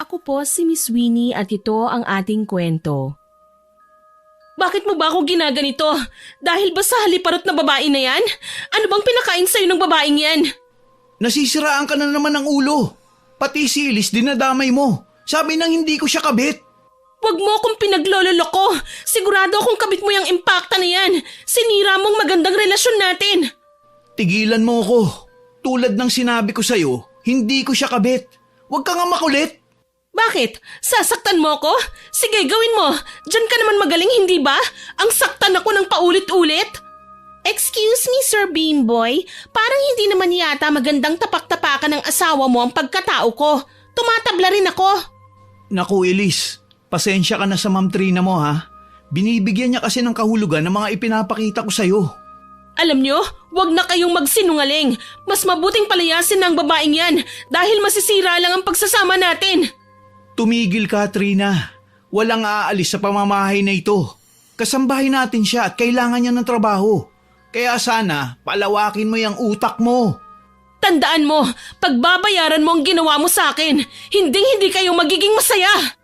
Ako po si Miss Winnie at ito ang ating kwento. Bakit mo ba ako ginaganito? Dahil ba sa haliparot na babae na yan? Ano bang pinakain sa'yo ng babaeng yan? Nasisiraan ka na naman ng ulo. Pati si Elise dinadamay mo. Sabi nang hindi ko siya kabit. Huwag mo akong pinaglololoko. Sigurado akong kabit mo yung impacta na yan. Sinira mong magandang relasyon natin. Tigilan mo ako. Tulad ng sinabi ko sa'yo, hindi ko siya kabit. Huwag ka nga makulit. Bakit? Sasaktan mo ako? Sige, gawin mo. Diyan ka naman magaling, hindi ba? Ang saktan ako ng paulit-ulit. Excuse me, Sir Beanboy. Parang hindi naman yata magandang tapak-tapakan ng asawa mo ang pagkatao ko. Tumatabla rin ako. Naku, Elise. Pasensya ka na sa Ma'am Trina mo, ha? Binibigyan niya kasi ng kahulugan ng mga ipinapakita ko sa'yo. Alam nyo, huwag na kayong magsinungaling. Mas mabuting palayasin ng babaeng yan dahil masisira lang ang pagsasama natin. Tumigil ka, Trina. Walang aalis sa pamamahay na ito. Kasambahay natin siya at kailangan niya ng trabaho. Kaya sana, palawakin mo yung utak mo. Tandaan mo, pagbabayaran mo ang ginawa mo sa akin, hindi kayo magiging masaya.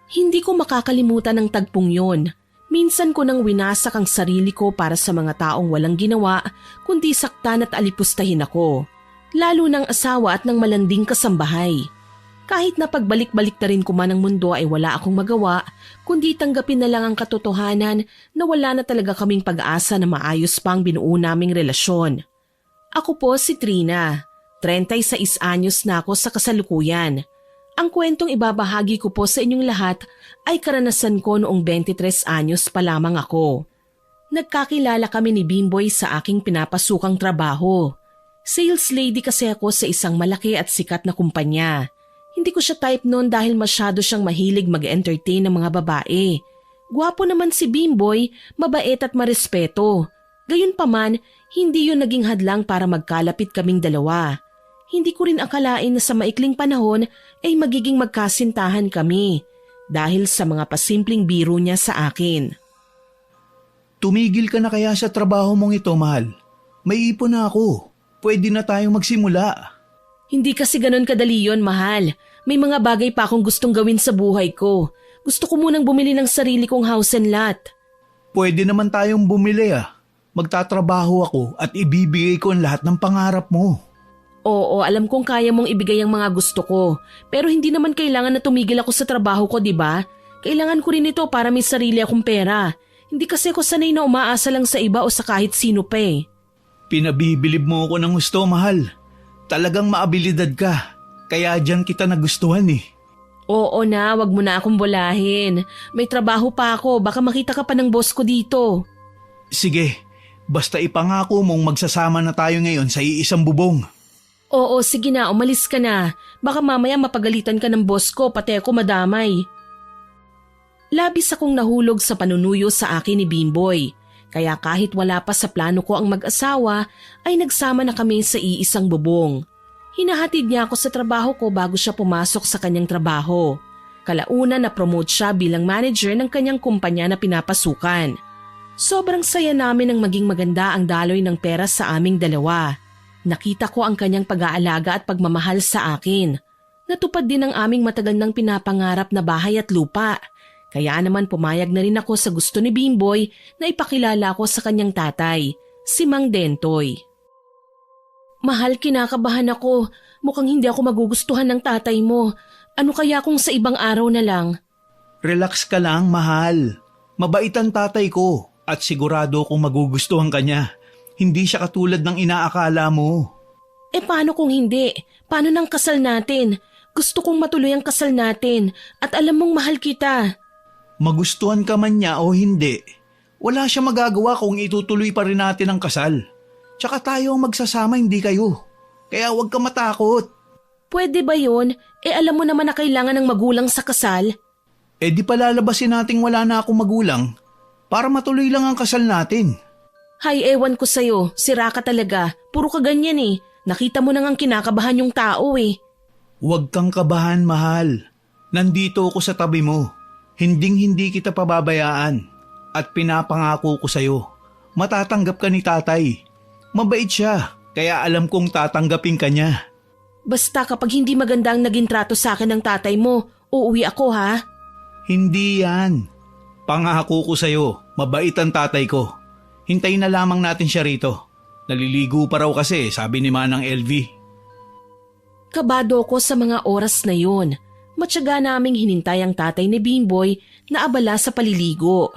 Hindi ko makakalimutan ang tagpong yon. Minsan ko nang winasak ang sarili ko para sa mga taong walang ginawa, kundi saktan at alipustahin ako. Lalo ng asawa at ng malanding kasambahay. Kahit na pagbalik-balik na rin ko man ang mundo ay wala akong magawa, kundi tanggapin na lang ang katotohanan na wala na talaga kaming pag-asa na maayos pa ang binuo naming relasyon. Ako po si Trina, 36 anyos na ako sa kasalukuyan. Ang kwentong ibabahagi ko po sa inyong lahat ay karanasan ko noong 23 anyos pa lamang ako. Nagkakilala kami ni Bimboy sa aking pinapasukang trabaho. Sales lady kasi ako sa isang malaki at sikat na kumpanya. Hindi ko siya type noon dahil masyado siyang mahilig mag-entertain ng mga babae. Gwapo naman si Bimboy, mabait at marespeto. Gayunpaman, hindi yun naging hadlang para magkalapit kaming dalawa. Hindi ko rin akalain na sa maikling panahon ay magiging magkasintahan kami dahil sa mga pasimpleng biro niya sa akin. Tumigil ka na kaya sa trabaho mong ito, mahal. May ipon na ako. Pwede na tayong magsimula. Hindi kasi ganun kadali yon, mahal. May mga bagay pa akong gustong gawin sa buhay ko. Gusto ko munang bumili ng sarili kong house and lot. Pwede naman tayong bumili Magtatrabaho ako at ibibigay ko ang lahat ng pangarap mo. Oo, alam kong kaya mong ibigay ang mga gusto ko. Pero hindi naman kailangan na tumigil ako sa trabaho ko, di ba? Kailangan ko rin ito para may sarili akong pera. Hindi kasi ako sanay na umaasa lang sa iba o sa kahit sino pa eh. Pinabibilib mo ako ng gusto, mahal. Talagang maabilidad ka. Kaya dyan kita nagustuhan eh. Oo na, wag mo na akong bulahin. May trabaho pa ako, baka makita ka pa ng boss ko dito. Sige, basta ipangako mong magsasama na tayo ngayon sa iisang bubong. Oo, sige na, umalis ka na. Baka mamaya mapagalitan ka ng boss ko, pati ako madamay. Labis akong nahulog sa panunuyo sa akin ni Bimboy. Kaya kahit wala pa sa plano ko ang mag-asawa, ay nagsama na kami sa iisang bubong. Hinahatid niya ako sa trabaho ko bago siya pumasok sa kanyang trabaho. Kalauna na-promote siya bilang manager ng kanyang kumpanya na pinapasukan. Sobrang saya namin nang maging maganda ang daloy ng pera sa aming dalawa. Nakita ko ang kanyang pag-aalaga at pagmamahal sa akin. Natupad din ang aming matagal nang pinapangarap na bahay at lupa. Kaya naman pumayag na rin ako sa gusto ni Bimboy na ipakilala ko sa kanyang tatay, si Mang Dentoy. Mahal, kinakabahan ako. Mukhang hindi ako magugustuhan ng tatay mo. Ano kaya kung sa ibang araw na lang? Relax ka lang, mahal. Mabait ang tatay ko at sigurado kung magugustuhan ka niya. Hindi siya katulad ng inaakala mo. Paano kung hindi? Paano nang kasal natin? Gusto kong matuloy ang kasal natin at alam mong mahal kita. Magustuhan ka man niya o hindi, wala siya magagawa kung itutuloy pa rin natin ang kasal. Tsaka tayo ang magsasama, hindi kayo. Kaya huwag ka matakot. Pwede ba yun? Alam mo naman na kailangan ng magulang sa kasal. Di palalabasin nating wala na akong magulang para matuloy lang ang kasal natin. Hay, ewan ko sa'yo. Sira ka talaga. Puro ka ganyan eh. Nakita mo nang ang kinakabahan yung tao eh. Huwag kang kabahan, mahal. Nandito ako sa tabi mo. Hinding-hindi kita pababayaan. At pinapangako ko sa'yo, matatanggap ka ni tatay. Mabait siya, kaya alam kong tatanggapin ka niya. Basta kapag hindi maganda ang naging trato sa akin ng tatay mo, uuwi ako ha. Hindi yan. Pangako ko sa'yo, mabait ang tatay ko. Hintayin na lamang natin siya rito. Naliligo pa raw kasi, sabi ni Manang LV. Kabado ko sa mga oras na yun. Matyaga naming hinintay ang tatay ni Bimboy na abala sa paliligo.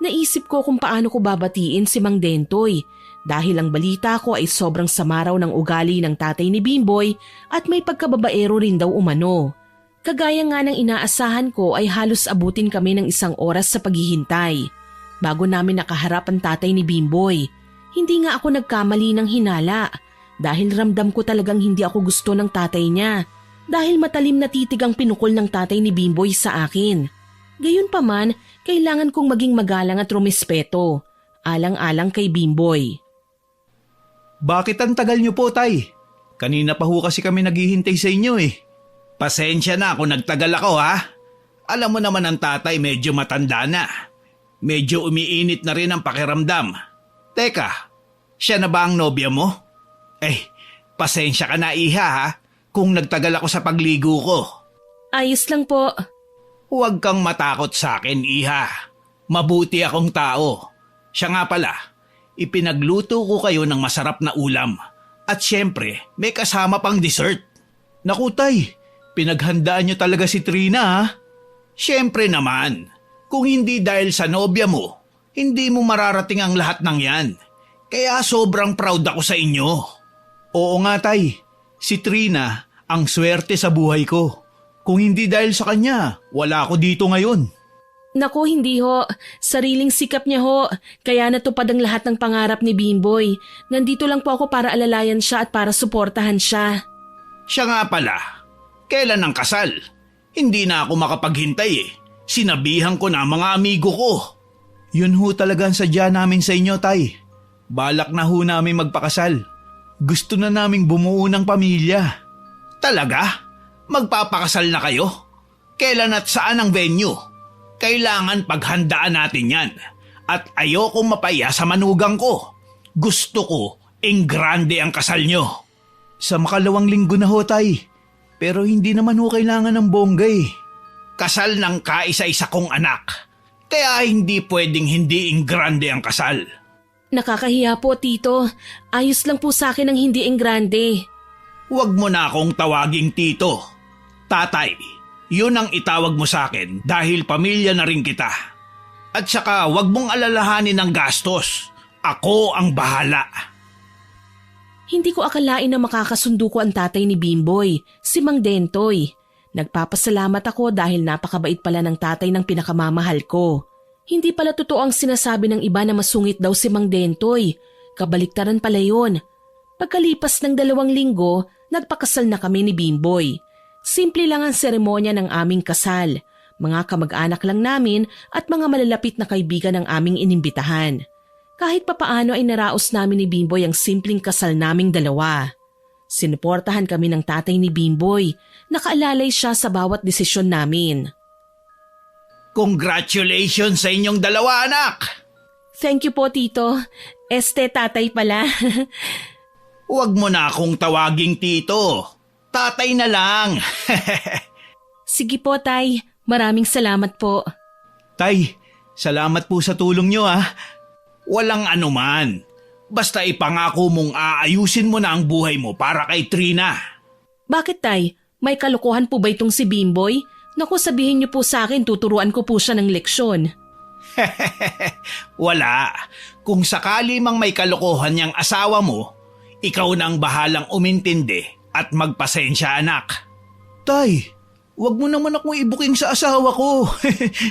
Naisip ko kung paano ko babatiin si Mang Dentoy dahil ang balita ko ay sobrang sama raw ng ugali ng tatay ni Bimboy at may pagkababaero rin daw umano. Kagaya nga ng inaasahan ko ay halos abutin kami ng 1 oras sa paghihintay. Bago namin nakaharap ang tatay ni Bimboy, hindi nga ako nagkamali ng hinala dahil ramdam ko talagang hindi ako gusto ng tatay niya dahil matalim na titig ang pinukol ng tatay ni Bimboy sa akin. Gayunpaman, kailangan kong maging magalang at rumispeto, alang-alang kay Bimboy. Bakit ang tagal niyo po, Tay? Kanina pa ho kasi kami naghihintay sa inyo eh. Pasensya na kung nagtagal ako ha. Alam mo naman ang tatay medyo matanda na. Medyo umiinit na rin ang pakiramdam. Teka, siya na ba ang nobya mo? Pasensya ka na iha ha kung nagtagal ako sa pagligo ko. Ayos lang po. Huwag kang matakot sa akin iha. Mabuti akong tao. Siya nga pala, ipinagluto ko kayo ng masarap na ulam. At syempre, may kasama pang dessert. Naku Tay, pinaghandaan niyo talaga si Trina ha? Syempre naman, kung hindi dahil sa nobya mo, hindi mo mararating ang lahat ng yan. Kaya sobrang proud ako sa inyo. Oo nga Tay, si Trina ang swerte sa buhay ko. Kung hindi dahil sa kanya, wala ako dito ngayon. Naku, hindi ho. Sariling sikap niya ho. Kaya natupad ang lahat ng pangarap ni Bimboy. Nandito lang po ako para alalayan siya at para suportahan siya. Siya nga pala, kailan ang kasal? Hindi na ako makapaghintay eh. Sinabihan ko na mga amigo ko. Yun ho talaga ang sadya namin sa inyo, Tay. Balak na ho namin magpakasal. Gusto na naming bumuo ng pamilya. Talaga? Magpapakasal na kayo? Kailan at saan ang venue? Kailangan paghandaan natin yan. At ayokong mapaya sa manugang ko. Gusto ko, grande ang kasal nyo. Sa makalawang linggo na ho, Tay. Pero hindi naman ho kailangan ng bongga eh. Kasal ng kaisa-isa kong anak. Kaya hindi pwedeng hindi grande ang kasal. Nakakahiya po, Tito. Ayos lang po sa akin ang hindi grande. Huwag mo na akong tawaging tito. Tatay, yun ang itawag mo sa akin dahil pamilya na rin kita. At saka huwag mong alalahanin ng gastos. Ako ang bahala. Hindi ko akalain na makakasundo ko ang tatay ni Bimboy, si Mang Dentoy. Nagpapasalamat ako dahil napakabait pala ng tatay ng pinakamamahal ko. Hindi pala totoo ang sinasabi ng iba na masungit daw si Mang Dentoy. Kabaliktaran pala yun. Pagkalipas ng 2 linggo, nagpakasal na kami ni Bimboy. Simple lang ang seremonya ng aming kasal. Mga kamag-anak lang namin at mga malalapit na kaibigan ng aming inimbitahan. Kahit papaano ay naraos namin ni Bimboy ang simpleng kasal naming 2. Sinuportahan kami ng tatay ni Bimboy. Nakaalalay siya sa bawat desisyon namin. Congratulations sa inyong 2 anak! Thank you po, Tito. Tatay pala. Huwag mo na akong tawaging tito. Tatay na lang. Sige po, Tay. Maraming salamat po. Tay, salamat po sa tulong nyo ha. Walang anuman. Basta ipangako mong aayusin mo na ang buhay mo para kay Trina. Bakit, Tay? May kalokohan po ba itong si Bimboy? Naku, sabihin niyo po sa akin, tuturuan ko po siya ng leksyon. Wala. Kung sakali mang may kalokohan niyang asawa mo, ikaw na ang bahalang umintindi at magpasensya anak. Tay, wag mo naman akong ibuking sa asawa ko.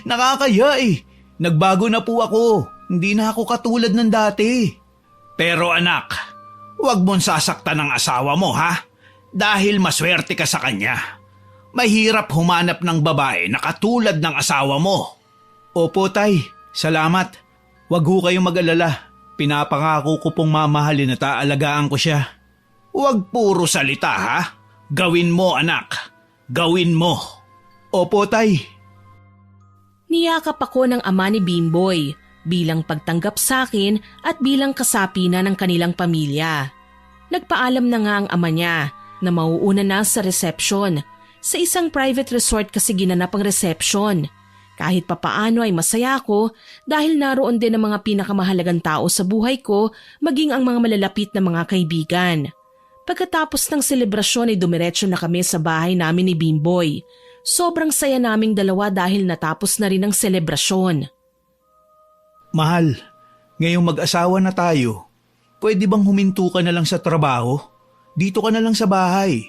Nakakaya eh. Nagbago na po ako. Hindi na ako katulad ng dati. Pero anak, wag mong sasaktan ng asawa mo ha. Dahil maswerte ka sa kanya. Mahirap humanap ng babae na katulad ng asawa mo. Opo tay, salamat. Wag ho kayong mag-alala. Pinapangako ko pong mamahalin at aalagaan ko siya. Huwag puro salita ha. Gawin mo anak. Gawin mo. Opo tay. Niyakap ako ng ama ni Bimboy bilang pagtanggap sa akin at bilang kasapi na ng kanilang pamilya. Nagpaalam na nga ang ama niya na mauuna na sa reception. Sa isang private resort kasi ginanap ang reception. Kahit papaano ay masaya ako dahil naroon din ang mga pinakamahalagang tao sa buhay ko, maging ang mga malalapit na mga kaibigan. Pagkatapos ng selebrasyon ay dumiretso na kami sa bahay namin ni Bimboy. Sobrang saya naming dalawa dahil natapos na rin ang selebrasyon. Mahal, ngayong mag-asawa na tayo, pwede bang huminto ka na lang sa trabaho? Dito ka na lang sa bahay.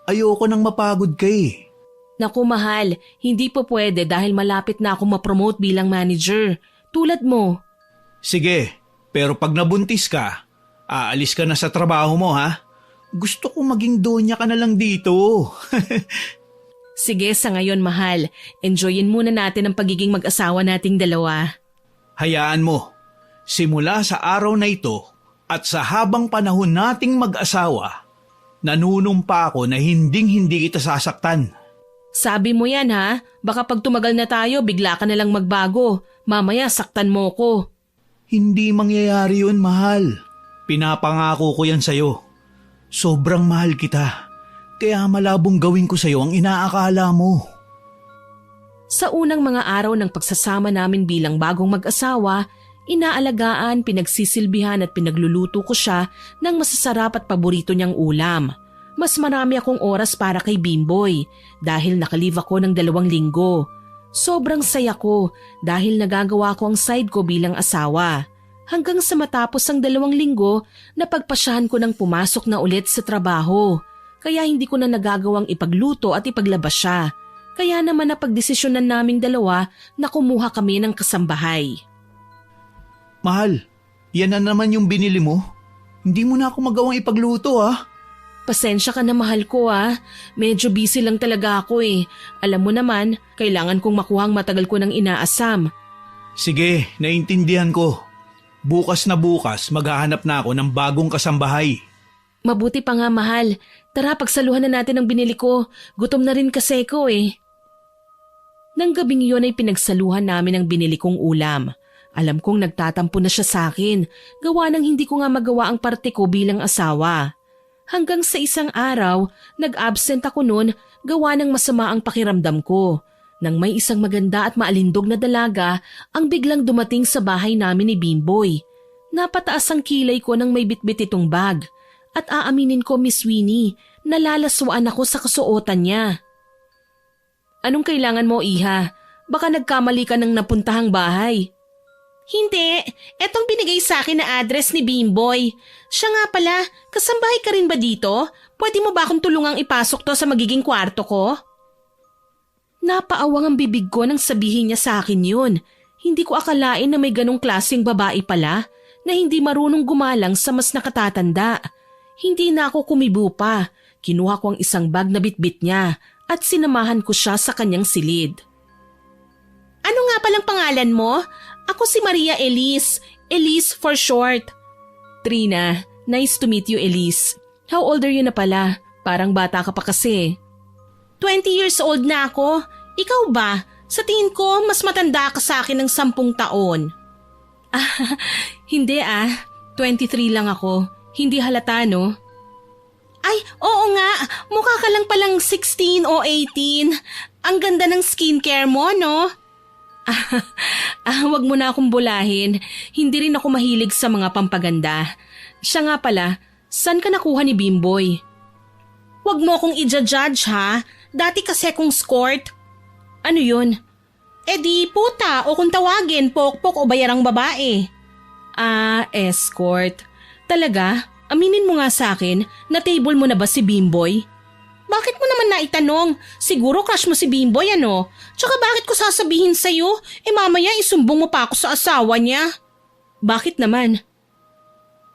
Ayoko nang mapagod ka eh. Naku mahal, hindi po pwede dahil malapit na ako ma-promote bilang manager. Tulad mo. Sige, pero pag nabuntis ka, aalis ka na sa trabaho mo ha? Gusto ko maging donya ka na lang dito. Sige, sa ngayon mahal. Enjoyin muna natin ang pagiging mag-asawa nating dalawa. Hayaan mo, simula sa araw na ito at sa habang panahon nating mag-asawa, nanunumpa ako na hinding-hindi kita sasaktan. Sabi mo yan ha, baka pag tumagal na tayo bigla ka na lang magbago. Mamaya saktan mo ko. Hindi mangyayari yun, mahal. Pinapangako ko yan sa'yo. Sobrang mahal kita. Kaya malabong gawin ko sa'yo ang inaakala mo. Sa unang mga araw ng pagsasama namin bilang bagong mag-asawa, inaalagaan, pinagsisilbihan at pinagluluto ko siya ng masasarap at paborito niyang ulam. Mas marami akong oras para kay Bimboy dahil nakalive ako ng 2 linggo. Sobrang saya ko dahil nagagawa ko ang side ko bilang asawa. Hanggang sa matapos ang 2 linggo, napagpasyahan ko ng pumasok na ulit sa trabaho. Kaya hindi ko na nagagawang ipagluto at ipaglabas siya. Kaya naman napagdesisyonan naming dalawa na kumuha kami ng kasambahay. Mahal, yan na naman yung binili mo. Hindi mo na ako magawang ipagluto ah. Pasensya ka na mahal ko ah. Medyo busy lang talaga ako eh. Alam mo naman, kailangan kong makuha ang matagal ko ng inaasam. Sige, naintindihan ko. Bukas na bukas maghahanap na ako ng bagong kasambahay. Mabuti pa nga mahal. Tara pagsaluhan na natin ang binili ko. Gutom na rin kasi ko eh. Nang gabing yun ay pinagsaluhan namin ang binili kong ulam. Alam kong nagtatampo na siya sa akin, gawa ng hindi ko nga magawa ang parte ko bilang asawa. Hanggang sa isang araw, nag-absent ako noon gawa ng masama ang pakiramdam ko. Nang may isang maganda at maalindog na dalaga ang biglang dumating sa bahay namin ni Bimboy. Napataas ang kilay ko nang may bitbit itong bag. At aaminin ko, Miss Winnie, nalalaswaan ako sa kasuotan niya. Anong kailangan mo, Iha? Baka nagkamali ka ng napuntahang bahay. Hindi, etong binigay sa akin na address ni Bimboy. Siya nga pala, kasambahay ka rin ba dito? Pwede mo ba akong tulungang ipasok to sa magiging kwarto ko? Napaawang ang bibig ko nang sabihin niya sa akin yun. Hindi ko akalain na may ganong klaseng babae pala na hindi marunong gumalang sa mas nakatatanda. Hindi na ako kumibo pa. Kinuha ko ang isang bag na bitbit niya at sinamahan ko siya sa kanyang silid. Ano nga palang pangalan mo? Ako si Maria Elise. Elise for short. Trina, nice to meet you, Elise. How old are you na pala? Parang bata ka pa kasi. 20 years old na ako. Ikaw ba? Sa tingin ko, mas matanda ka sa akin ng 10 taon. Hindi 23 lang ako. Hindi halata, no? Ay, oo nga. Mukha ka lang palang 16 o 18. Ang ganda ng skincare mo, no? Wag mo na akong bulahin. Hindi rin ako mahilig sa mga pampaganda. Siya nga pala, saan ka nakuha ni Bimboy? Wag mo akong i-judge ha. Dati kasi kong escort. Ano yun? Di puta o kung tawagin, pokpok o bayarang babae. Escort. Talaga? Aminin mo nga sa akin na table mo na ba si Bimboy? Bakit mo naman naitanong? Siguro crush mo si Bimboy ano? Tsaka bakit ko sasabihin sa'yo? Mamaya isumbong mo pa ako sa asawa niya. Bakit naman?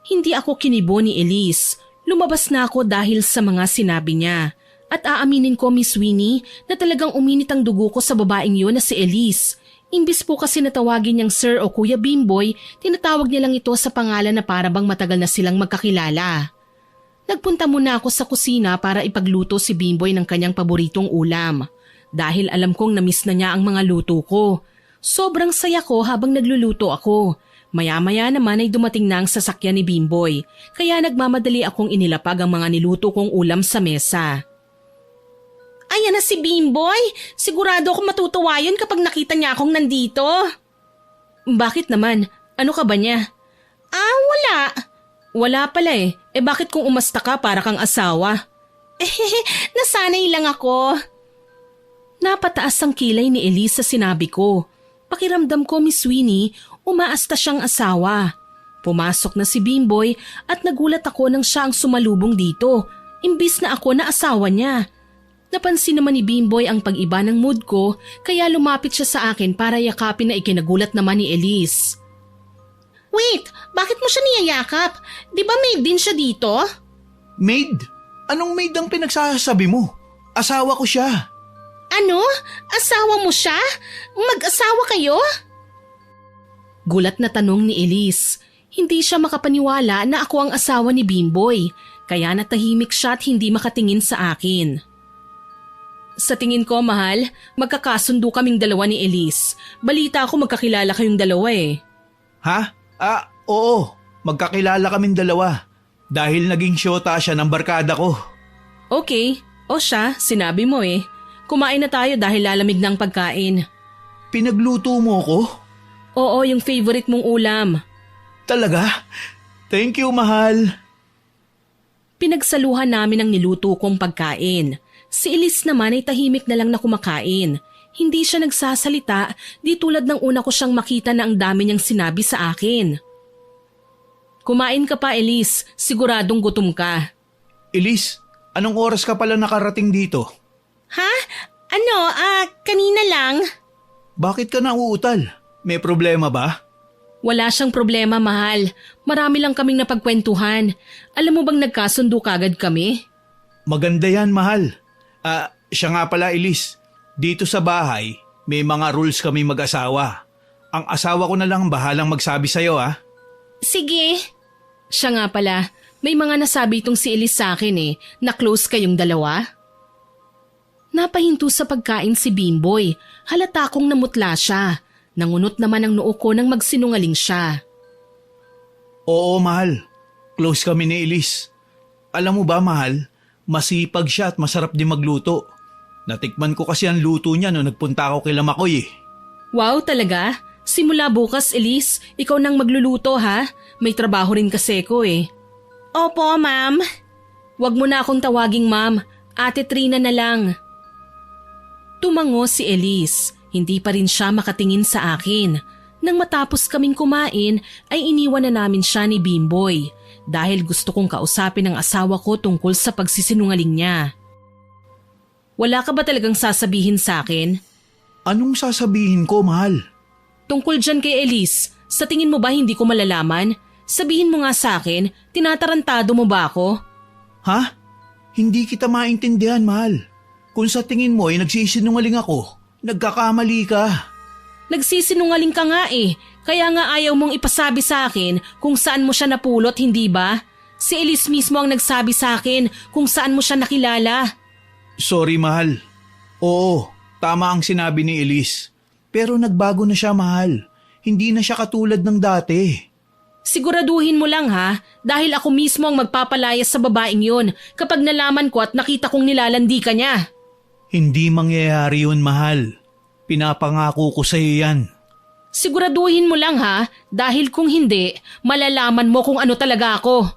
Hindi ako kinibo ni Elise. Lumabas na ako dahil sa mga sinabi niya. At aaminin ko, Miss Winnie, na talagang uminit ang dugo ko sa babaeng yun na si Elise. Imbis po kasi natawagin niyang Sir o Kuya Bimboy, tinatawag niya lang ito sa pangalan na para bang matagal na silang magkakilala. Nagpunta muna ako sa kusina para ipagluto si Bimboy ng kanyang paboritong ulam. Dahil alam kong na-miss na niya ang mga luto ko. Sobrang saya ko habang nagluluto ako. Maya-maya naman ay dumating na ang sasakyan ni Bimboy, kaya nagmamadali akong inilapag ang mga niluto kong ulam sa mesa. Ayan na si Bimboy! Sigurado akong matutuwa yun kapag nakita niya akong nandito. Bakit naman? Ano ka ba niya? Wala. Wala pala eh. Bakit kung umasta ka para kang asawa? Nasanay lang ako. Napataas ang kilay ni Elise sa sinabi ko. Pakiramdam ko, Miss Winnie, umaasta siyang asawa. Pumasok na si Bimboy at nagulat ako nang siya ang sumalubong dito, imbis na ako na asawa niya. Napansin naman ni Bimboy ang pag-iba ng mood ko, kaya lumapit siya sa akin para yakapin na ikinagulat naman ni Elise. Wait, bakit mo siya niyayakap? Di ba maid din siya dito? Maid? Anong maid ang pinagsasabi mo? Asawa ko siya. Ano? Asawa mo siya? Mag-asawa kayo? Gulat na tanong ni Elise. Hindi siya makapaniwala na ako ang asawa ni Bimboy, kaya natahimik siya at hindi makatingin sa akin. Sa tingin ko, mahal, magkakasundo kaming dalawa ni Elise. Balita ko magkakilala kayong dalawa eh. Ha? Oo. Magkakilala kaming dalawa. Dahil naging syota siya ng barkada ko. Okay. O siya, sinabi mo eh. Kumain na tayo dahil lalamig ng pagkain. Pinagluto mo ko? Oo, yung favorite mong ulam. Talaga? Thank you, mahal. Pinagsaluhan namin ang niluto kong pagkain. Si Elise naman ay tahimik na lang na kumakain. Hindi siya nagsasalita, di tulad ng una ko siyang makita na ang dami niyang sinabi sa akin. Kumain ka pa, Elise. Siguradong gutom ka. Elise, anong oras ka pala nakarating dito? Ha? Kanina lang. Bakit ka nauutal? May problema ba? Wala siyang problema, mahal. Marami lang kaming napagkwentuhan. Alam mo bang nagkasundo kagad kami? Maganda yan, mahal. Siya nga pala, Elise. Dito sa bahay, may mga rules kami mag-asawa. Ang asawa ko na lang bahalang magsabi sa'yo, ha? Sige. Siya nga pala, may mga nasabi itong si Elise sa akin na close kayong dalawa. Napahinto sa pagkain si Bimboy. Halata kong namutla siya. Nangunot naman ang noo ko nang magsinungaling siya. Oo, mahal. Close kami ni Elise. Alam mo ba, mahal, masipag siya at masarap din magluto. Natikman ko kasi ang luto niya nung nagpunta ako kay Lamakoy eh. Wow, talaga? Simula bukas, Elise, ikaw nang magluluto ha? May trabaho rin kasi ko eh. Opo, ma'am. Huwag mo na akong tawaging ma'am. Ate Trina na lang. Tumango si Elise. Hindi pa rin siya makatingin sa akin. Nang matapos kaming kumain ay iniwan na namin siya ni Bimboy dahil gusto kong kausapin ang asawa ko tungkol sa pagsisinungaling niya. Wala ka ba talagang sasabihin sa akin? Anong sasabihin ko, mahal? Tungkol dyan kay Elise, sa tingin mo ba hindi ko malalaman? Sabihin mo nga sa akin, tinatarantado mo ba ako? Ha? Hindi kita maintindihan, mahal. Kung sa tingin mo ay nagsisinungaling ako, nagkakamali ka. Nagsisinungaling ka nga eh, kaya nga ayaw mong ipasabi sa akin kung saan mo siya napulot, hindi ba? Si Elise mismo ang nagsabi sa akin kung saan mo siya nakilala. Sorry, mahal. Oo, tama ang sinabi ni Elise. Pero nagbago na siya, mahal. Hindi na siya katulad ng dati. Siguraduhin mo lang ha, dahil ako mismo ang magpapalayas sa babaeng yun kapag nalaman ko at nakita kong nilalandi ka niya. Hindi mangyayari yun, mahal. Pinapangako ko sa iyo yan. Siguraduhin mo lang ha, dahil kung hindi, malalaman mo kung ano talaga ako.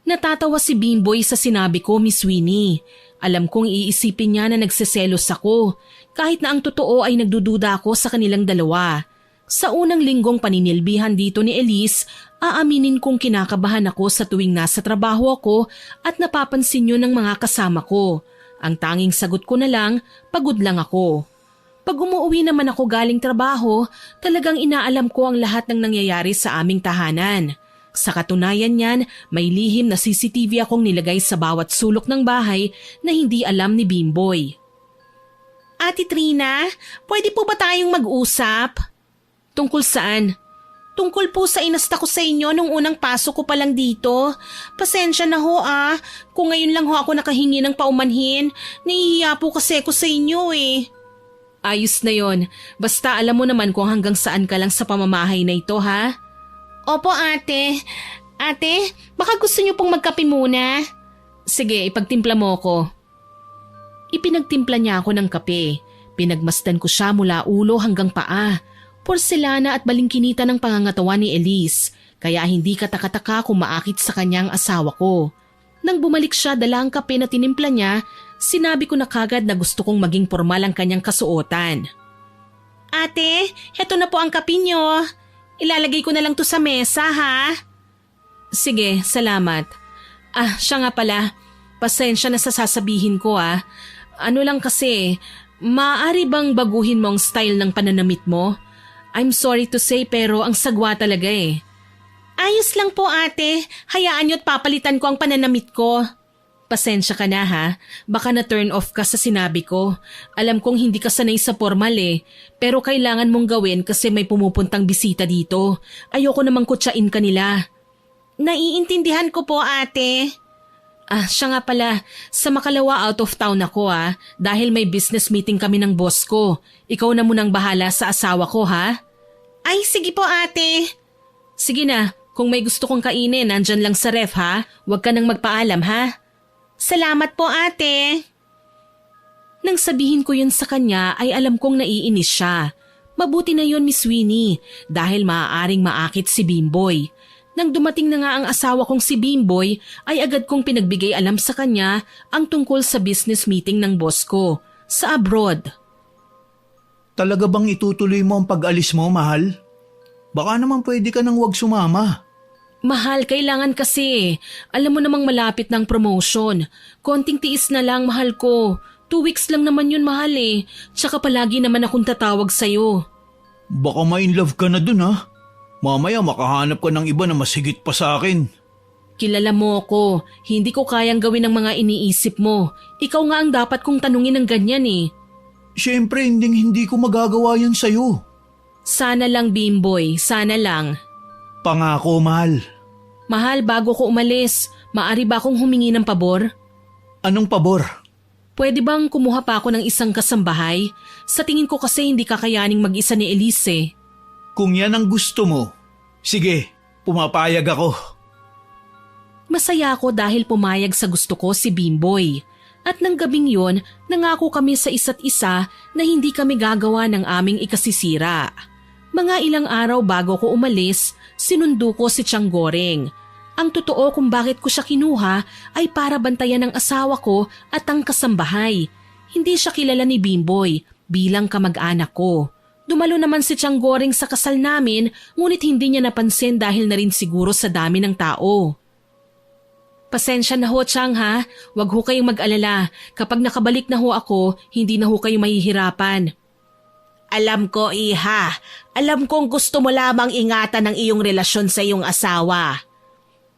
Natatawa si Bimboy sa sinabi ko, Miss Winnie. Alam kong iisipin niya na nagseselos ako, kahit na ang totoo ay nagdududa ako sa kanilang dalawa. Sa unang linggong paninilbihan dito ni Elise, aaminin kong kinakabahan ako sa tuwing nasa trabaho ako at napapansin yun ng mga kasama ko. Ang tanging sagot ko na lang, pagod lang ako. Pag umuwi naman ako galing trabaho, talagang inaalam ko ang lahat ng nangyayari sa aming tahanan. Sa katunayan niyan, may lihim na CCTV akong nilagay sa bawat sulok ng bahay na hindi alam ni Bimboy. Ate Trina, pwede po ba tayong mag-usap? Tungkol saan? Tungkol po sa inasta ko sa inyo nung unang pasok ko pa lang dito. Pasensya na ho Kung ngayon lang ho ako nakahingi ng paumanhin, nahihiya po kasi ako sa inyo eh. Ayos na yon. Basta alam mo naman kung hanggang saan ka lang sa pamamahay na ito, ha? Opo, ate. Ate, baka gusto niyo pong magkape muna? Sige, ipagtimpla mo ko. Ipinagtimpla niya ako ng kape. Pinagmasdan ko siya mula ulo hanggang paa. Porselana at balingkinita ng pangangatawan ni Elise, kaya hindi katakataka kung maakit sa kanyang asawa ko. Nang bumalik siya dala ang kape na tinimpla niya, sinabi ko na kagad na gusto kong maging formal ang kanyang kasuotan. Ate, heto na po ang kape niyo. Ilalagay ko na lang to sa mesa, ha? Sige, salamat. Siya nga pala. Pasensya na sa sasabihin ko, Ano lang kasi, maaari bang baguhin mo ang style ng pananamit mo? I'm sorry to say pero ang sagwa talaga eh. Ayos lang po ate, hayaan niyo't papalitan ko ang pananamit ko. Pasensya ka na ha, baka na-turn off ka sa sinabi ko. Alam kong hindi ka sanay sa formal pero kailangan mong gawin kasi may pumupuntang bisita dito. Ayoko namang kutsain ka nila. Naiintindihan ko po ate. Siya nga pala, sa makalawa out of town ako dahil may business meeting kami ng boss ko. Ikaw na munang bahala sa asawa ko ha? Ay sige po ate. Sige na, kung may gusto kong kainin nandyan lang sa ref ha, huwag ka nang magpaalam ha? Salamat po ate. Nang sabihin ko yun sa kanya ay alam kong naiinis siya. Mabuti na yun Miss Winnie dahil maaaring maakit si Bimboy. Nang dumating na nga ang asawa kong si Bimboy ay agad kong pinagbigay alam sa kanya ang tungkol sa business meeting ng boss ko sa abroad. Talaga bang itutuloy mo ang pag-alis mo, mahal? Baka naman pwede ka nang wag sumama. Mahal, kailangan kasi. Alam mo namang malapit ng promotion. Konting tiis na lang, mahal ko. 2 weeks lang naman yun, mahal Tsaka palagi naman akong tatawag sa'yo. Baka ma-in love ka na dun ha? Mamaya makahanap ka ng iba na mas higit pa sa akin. Kilala mo ako. Hindi ko kayang gawin ang mga iniisip mo. Ikaw nga ang dapat kong tanungin ng ganyan Siyempre, hindi ko magagawa yan sa'yo. Sana lang, Bimboy. Sana lang. Pangako, mahal. Mahal, bago ko umalis, maaari ba akong humingi ng pabor? Anong pabor? Pwede bang kumuha pa ako ng isang kasambahay? Sa tingin ko kasi hindi kakayaning mag-isa ni Elise. Kung yan ang gusto mo, sige, pumapayag ako. Masaya ako dahil pumayag sa gusto ko si Bimboy. At nang gabing yon, nangako kami sa isa't isa na hindi kami gagawa ng aming ikasisira. Mga ilang araw bago ko umalis, sinundo ko si Tiang Goreng. Ang totoo kung bakit ko siya kinuha ay para bantayan ng asawa ko at ang kasambahay. Hindi siya kilala ni Bimboy bilang kamag-anak ko. Dumalo naman si Tiang Goreng sa kasal namin ngunit hindi niya napansin dahil na rin siguro sa dami ng tao. Pasensya na ho, Tiang ha. Huwag ho kayong mag-alala. Kapag nakabalik na ho ako, hindi na ho kayo mahihirapan. Alam ko, iha. Alam kong gusto mo lamang ingatan ang iyong relasyon sa iyong asawa.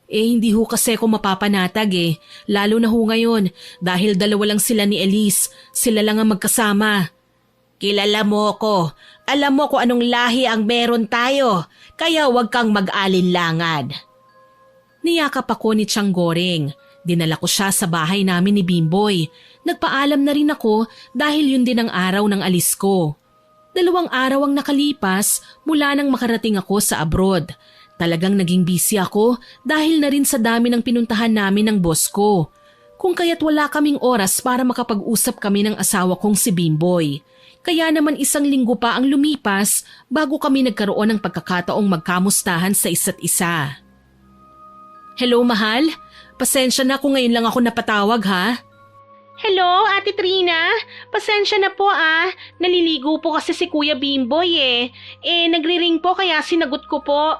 Hindi ho kasi ako mapapanatag Lalo na ho ngayon dahil dalawa lang sila ni Elise. Sila lang ang magkasama. Kilala mo ko. Alam mo kung anong lahi ang meron tayo. Kaya huwag kang mag-alinlangan. Niyakap ako ni Tiang Goreng. Dinala ko siya sa bahay namin ni Bimboy. Nagpaalam na rin ako dahil yun din ang araw ng alis ko. 2 araw ang nakalipas mula nang makarating ako sa abroad. Talagang naging busy ako dahil na rin sa dami ng pinuntahan namin ng boss ko. Kung kaya't wala kaming oras para makapag-usap kami ng asawa kong si Bimboy. Kaya naman 1 linggo pa ang lumipas bago kami nagkaroon ng pagkakataong magkamustahan sa isa't isa. Hello, mahal? Pasensya na kung ngayon lang ako napatawag ha? Hello, Ate Trina. Pasensya na po Naliligo po kasi si Kuya Bimboy nagri-ring po kaya sinagot ko po.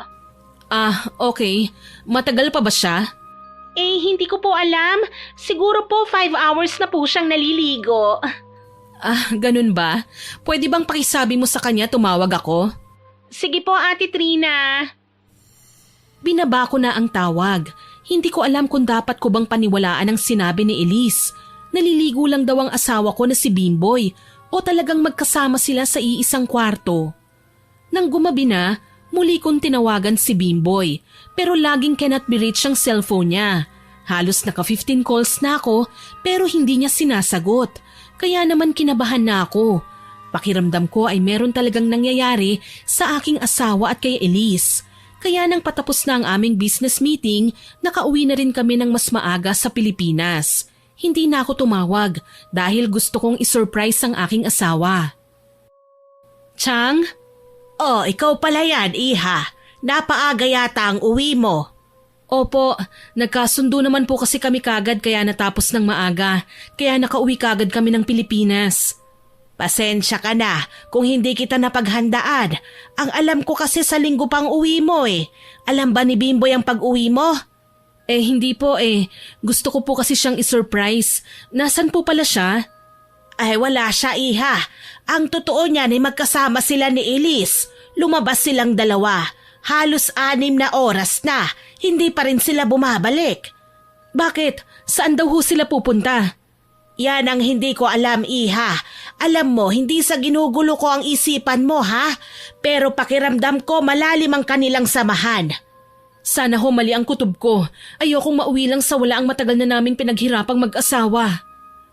Okay. Matagal pa ba siya? Hindi ko po alam. Siguro po 5 hours na po siyang naliligo. Ganun ba? Pwede bang pakisabi mo sa kanya tumawag ako? Sige po, Ate Trina. Binaba ko na ang tawag. Hindi ko alam kung dapat ko bang paniwalaan ang sinabi ni Elise. Naliligo lang daw ang asawa ko na si Bimboy o talagang magkasama sila sa iisang kwarto. Nang gumabi na, muli kong tinawagan si Bimboy pero laging cannot be reached ang cellphone niya. Halos naka 15 calls na ako pero hindi niya sinasagot. Kaya naman kinabahan na ako. Pakiramdam ko ay meron talagang nangyayari sa aking asawa at kay Elise. Kaya nang patapos na ang aming business meeting, nakauwi na rin kami ng mas maaga sa Pilipinas. Hindi na ako tumawag dahil gusto kong isurprise ang aking asawa. Chang? Oh, ikaw pala yan, iha. Napaaga yata ang uwi mo. Opo, nagkasundo naman po kasi kami kagad kaya natapos ng maaga. Kaya nakauwi kagad kami ng Pilipinas. Pasensya ka na kung hindi kita napaghandaan. Ang alam ko kasi sa linggo pang uwi mo eh. Alam ba ni Bimboy ang pag-uwi mo? Hindi po eh. Gusto ko po kasi siyang isurprise. Nasaan po pala siya? Ay wala siya, iha. Ang totoo niyan ay magkasama sila ni Elise. Lumabas silang dalawa. Halos 6 na oras na. Hindi pa rin sila bumabalik. Bakit? Saan daw ho sila pupunta? Yan ang hindi ko alam, iha. Alam mo, hindi sa ginugulo ko ang isipan mo, ha? Pero pakiramdam ko malalim ang kanilang samahan. Sana ho mali ang kutob ko. Ayokong mauwi lang sa wala ang matagal na naming pinaghirapang mag-asawa.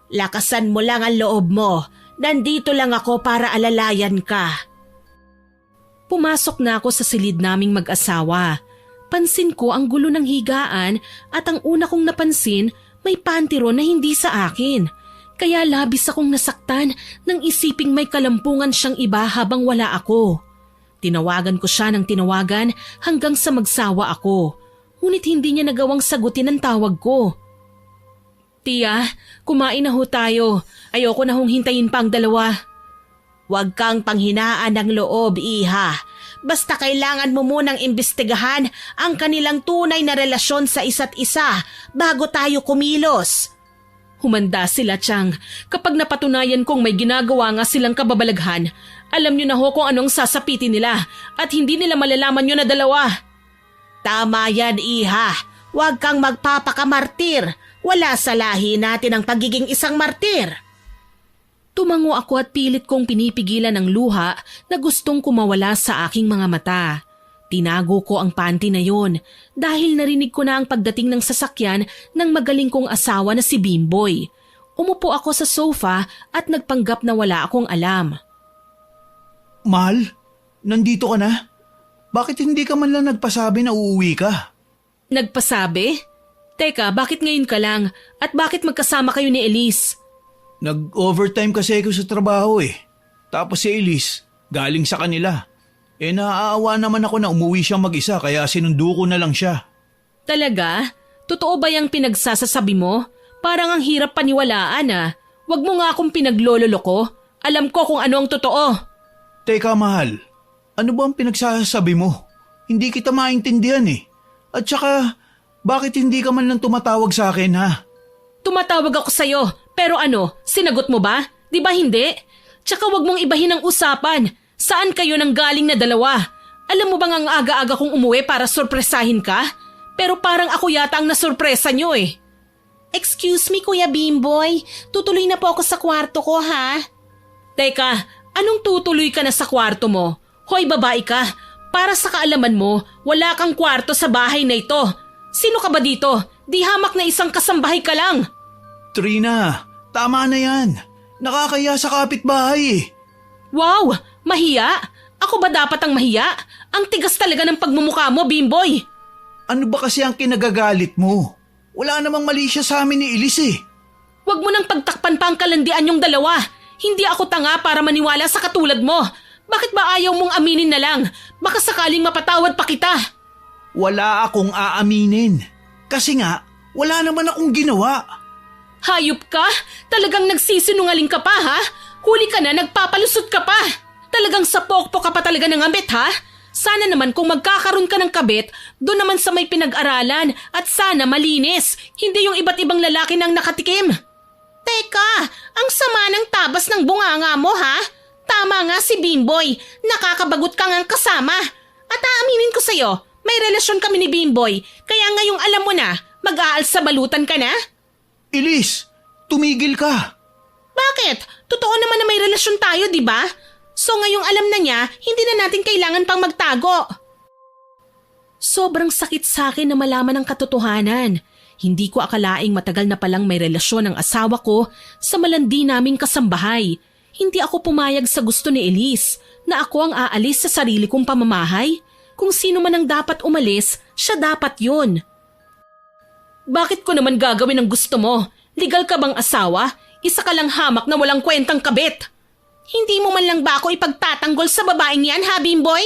Lakasan mo lang ang loob mo. Nandito lang ako para alalayan ka. Pumasok na ako sa silid naming mag-asawa. Pansin ko ang gulo ng higaan at ang una kong napansin may pantyron na hindi sa akin. Kaya labis akong nasaktan nang isiping may kalampungan siyang iba habang wala ako. Tinawagan ko siya ng tinawagan hanggang sa magsawa ako. Ngunit hindi niya nagawang sagutin ang tawag ko. Tia, kumain na ho tayo. Ayoko na hong hintayin pa ang dalawa. Huwag kang panghinaan ng loob, iha. Basta kailangan mo munang imbestigahan ang kanilang tunay na relasyon sa isa't isa bago tayo kumilos. Humanda sila, Chang. Kapag napatunayan kong may ginagawa nga silang kababalaghan, alam niyo na ho kung anong sasapitin nila at hindi nila malalaman yun na dalawa. Tama yan, iha. Huwag kang magpapakamartir. Wala sa lahi natin ang pagiging isang martir. Tumango ako at pilit kong pinipigilan ang luha na gustong kumawala sa aking mga mata. Tinago ko ang panty na yon dahil narinig ko na ang pagdating ng sasakyan ng magaling kong asawa na si Bimboy. Umupo ako sa sofa at nagpanggap na wala akong alam. Mahal, nandito ka na? Bakit hindi ka man lang nagpasabi na uuwi ka? Nagpasabi? Teka, bakit ngayon ka lang? At bakit magkasama kayo ni Elise? Nag-overtime kasi ako sa trabaho eh. Tapos si Elise, galing sa kanila. Naaawa naman ako na umuwi siyang mag-isa kaya sinundo ko na lang siya. Talaga? Totoo ba yung pinagsasasabi mo? Parang ang hirap paniwalaan ah. Huwag mo nga akong pinaglololoko. Alam ko kung ano ang totoo. Teka mahal, ano ba ang pinagsasabi mo? Hindi kita maintindihan eh. At saka, bakit hindi ka man lang tumatawag sa akin ha? Tumatawag ako sa'yo. Pero ano, sinagot mo ba? Di ba hindi? Tsaka wag mong ibahin ang usapan. Saan kayo nang galing na dalawa? Alam mo bang ang aga-aga kong umuwi para sorpresahin ka? Pero parang ako yata ang nasurpresa nyo eh. Excuse me, Kuya Bimboy. Tutuloy na po ako sa kwarto ko, ha? Teka, anong tutuloy ka na sa kwarto mo? Hoy, babae ka. Para sa kaalaman mo, wala kang kwarto sa bahay na ito. Sino ka ba dito? Di hamak na isang kasambahay ka lang. Trina, tama na yan. Nakakaya sa kapitbahay eh. Wow, mahiya? Ako ba dapat ang mahiya? Ang tigas talaga ng pagmumukha mo, Bimboy. Ano ba kasi ang kinagagalit mo? Wala namang mali siya sa amin ni Elise eh. Huwag mo nang pagtakpan pa ang kalandian yung dalawa. Hindi ako tanga para maniwala sa katulad mo. Bakit ba ayaw mong aminin na lang? Baka sakaling mapatawad pa kita. Wala akong aaminin. Kasi nga, wala naman akong ginawa. Hayop ka? Talagang nagsisinungaling ka pa ha? Huli ka na, nagpapalusot ka pa. Talagang sapokpok ka pa talaga ng ambit ha? Sana naman kung magkakaroon ka ng kabit, doon naman sa may pinag-aralan at sana malinis, hindi yung iba't ibang lalaki nang nakatikim. Teka, ang sama ng tabas ng bunganga mo ha? Tama nga si Bimboy, nakakabagot ka ngang kasama. At aaminin ko sa'yo, may relasyon kami ni Bimboy, kaya ngayong alam mo na, mag-aalsa balutan ka na? Elise, tumigil ka. Bakit? Totoo naman na may relasyon tayo, di ba? So ngayong alam na niya, hindi na natin kailangan pang magtago. Sobrang sakit sa akin na malaman ang katotohanan. Hindi ko akalaing matagal na palang may relasyon ang asawa ko sa malandi naming kasambahay. Hindi ako pumayag sa gusto ni Elise na ako ang aalis sa sarili kong pamamahay. Kung sino man ang dapat umalis, siya dapat yun. Bakit ko naman gagawin ang gusto mo? Legal ka bang asawa? Isa ka lang hamak na walang kwentang kabit. Hindi mo man lang ba ako ipagtatanggol sa babaeng yan, ha, Bimboy?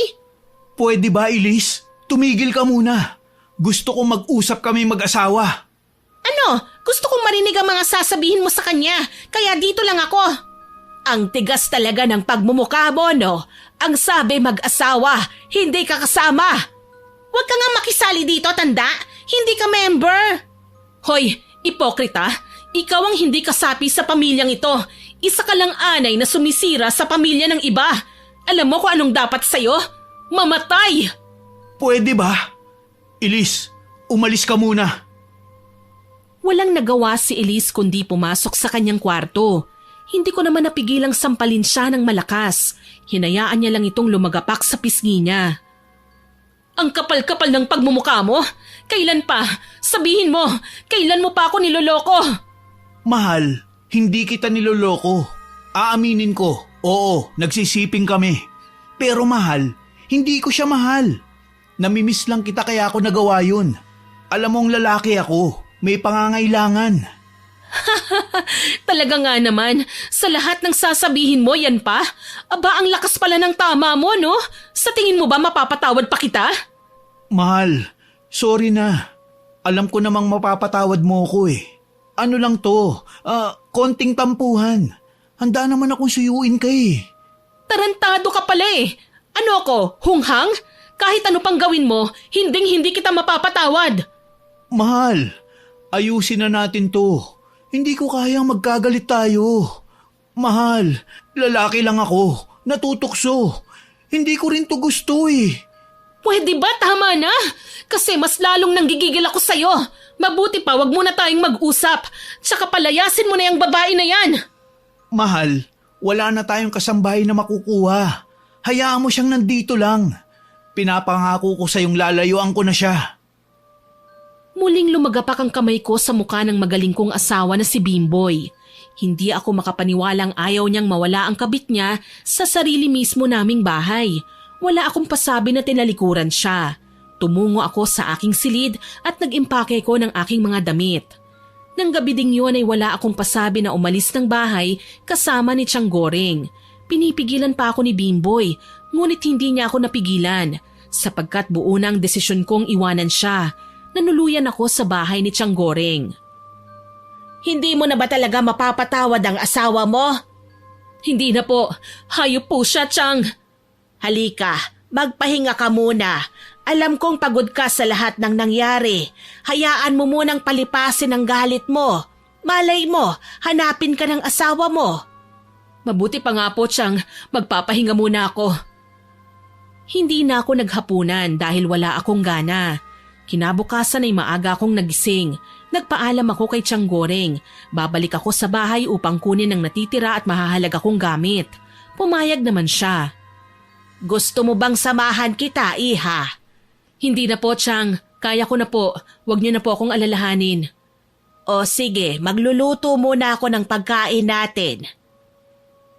Pwede ba, Elise? Tumigil ka muna. Gusto kong mag-usap kami mag-asawa. Ano? Gusto kong marinig ang mga sasabihin mo sa kanya, kaya dito lang ako. Ang tigas talaga ng pagmumukha mo, no? Ang sabi mag-asawa, hindi ka kasama. Huwag ka nga makisali dito, tanda. Hindi ka member. Hoy, ipokrita. Ikaw ang hindi kasapi sa pamilyang ito. Isa ka lang anay na sumisira sa pamilya ng iba. Alam mo kung anong dapat sa'yo? Mamatay! Pwede ba? Elise, umalis ka muna. Walang nagawa si Elise kundi pumasok sa kanyang kwarto. Hindi ko naman napigilang sampalin siya ng malakas. Hinayaan niya lang itong lumagapak sa pisngi niya. Ang kapal-kapal ng pagmumukha mo. Kailan pa? Sabihin mo, kailan mo pa ako niloloko? Mahal, hindi kita niloloko. Aaminin ko, oo, nagsisiping kami. Pero mahal, hindi ko siya mahal. Namimiss lang kita kaya ako nagawa yun. Alam mong lalaki ako, may pangangailangan. Talaga nga naman, sa lahat ng sasabihin mo yan pa? Aba, ang lakas pala ng tama mo, no? Sa tingin mo ba mapapatawad pa kita? Mahal, sorry na. Alam ko namang mapapatawad mo ko eh. Ano lang to, konting tampuhan. Handa naman akong suyuin ka eh. Tarantado ka pala eh. Ano ako, hunghang? Kahit ano pang gawin mo, hindi kita mapapatawad. Mahal, ayusin na natin to. Hindi ko kayang magkagalit tayo. Mahal, lalaki lang ako, natutukso. Hindi ko rin to gusto eh. Pwede ba tama na? Kasi mas lalong nanggigigil ako sa'yo. Mabuti pa wag muna tayong mag-usap. Tsaka palayasin mo na yung babae na yan. Mahal, wala na tayong kasambahay na makukuha. Hayaan mo siyang nandito lang. Pinapangako ko sa'yong lalayuan ko na siya. Muling lumagapak ang kamay ko sa mukha ng magaling kong asawa na si Bimboy. Hindi ako makapaniwalang ayaw niyang mawala ang kabit niya sa sarili mismo naming bahay. Wala akong pasabi na tinalikuran siya. Tumungo ako sa aking silid at nag-impake ko ng aking mga damit. Nang gabi ding yun ay wala akong pasabi na umalis ng bahay kasama ni Tiang Goreng. Pinipigilan pa ako ni Bimboy, ngunit hindi niya ako napigilan sapagkat buo na ang desisyon kong iwanan siya. Nanuluyan ako sa bahay ni Tiang Goreng. Hindi mo na ba talaga mapapatawad ang asawa mo? Hindi na po. Hayop po siya, Tiang. Halika, magpahinga ka muna. Alam kong pagod ka sa lahat ng nangyari. Hayaan mo munang palipasin ang galit mo. Malay mo, hanapin ka ng asawa mo. Mabuti pa nga po, Tiang. Magpapahinga muna ako. Hindi na ako naghapunan dahil wala akong gana. Kinabukasan ay maaga akong nagising. Nagpaalam ako kay Tiang Goreng. Babalik ako sa bahay upang kunin ang natitira at mahahalaga kong gamit. Pumayag naman siya. Gusto mo bang samahan kita, iha? Hindi na po, Tiang. Kaya ko na po. Huwag niyo na po akong alalahanin. O sige, magluluto muna ako ng pagkain natin.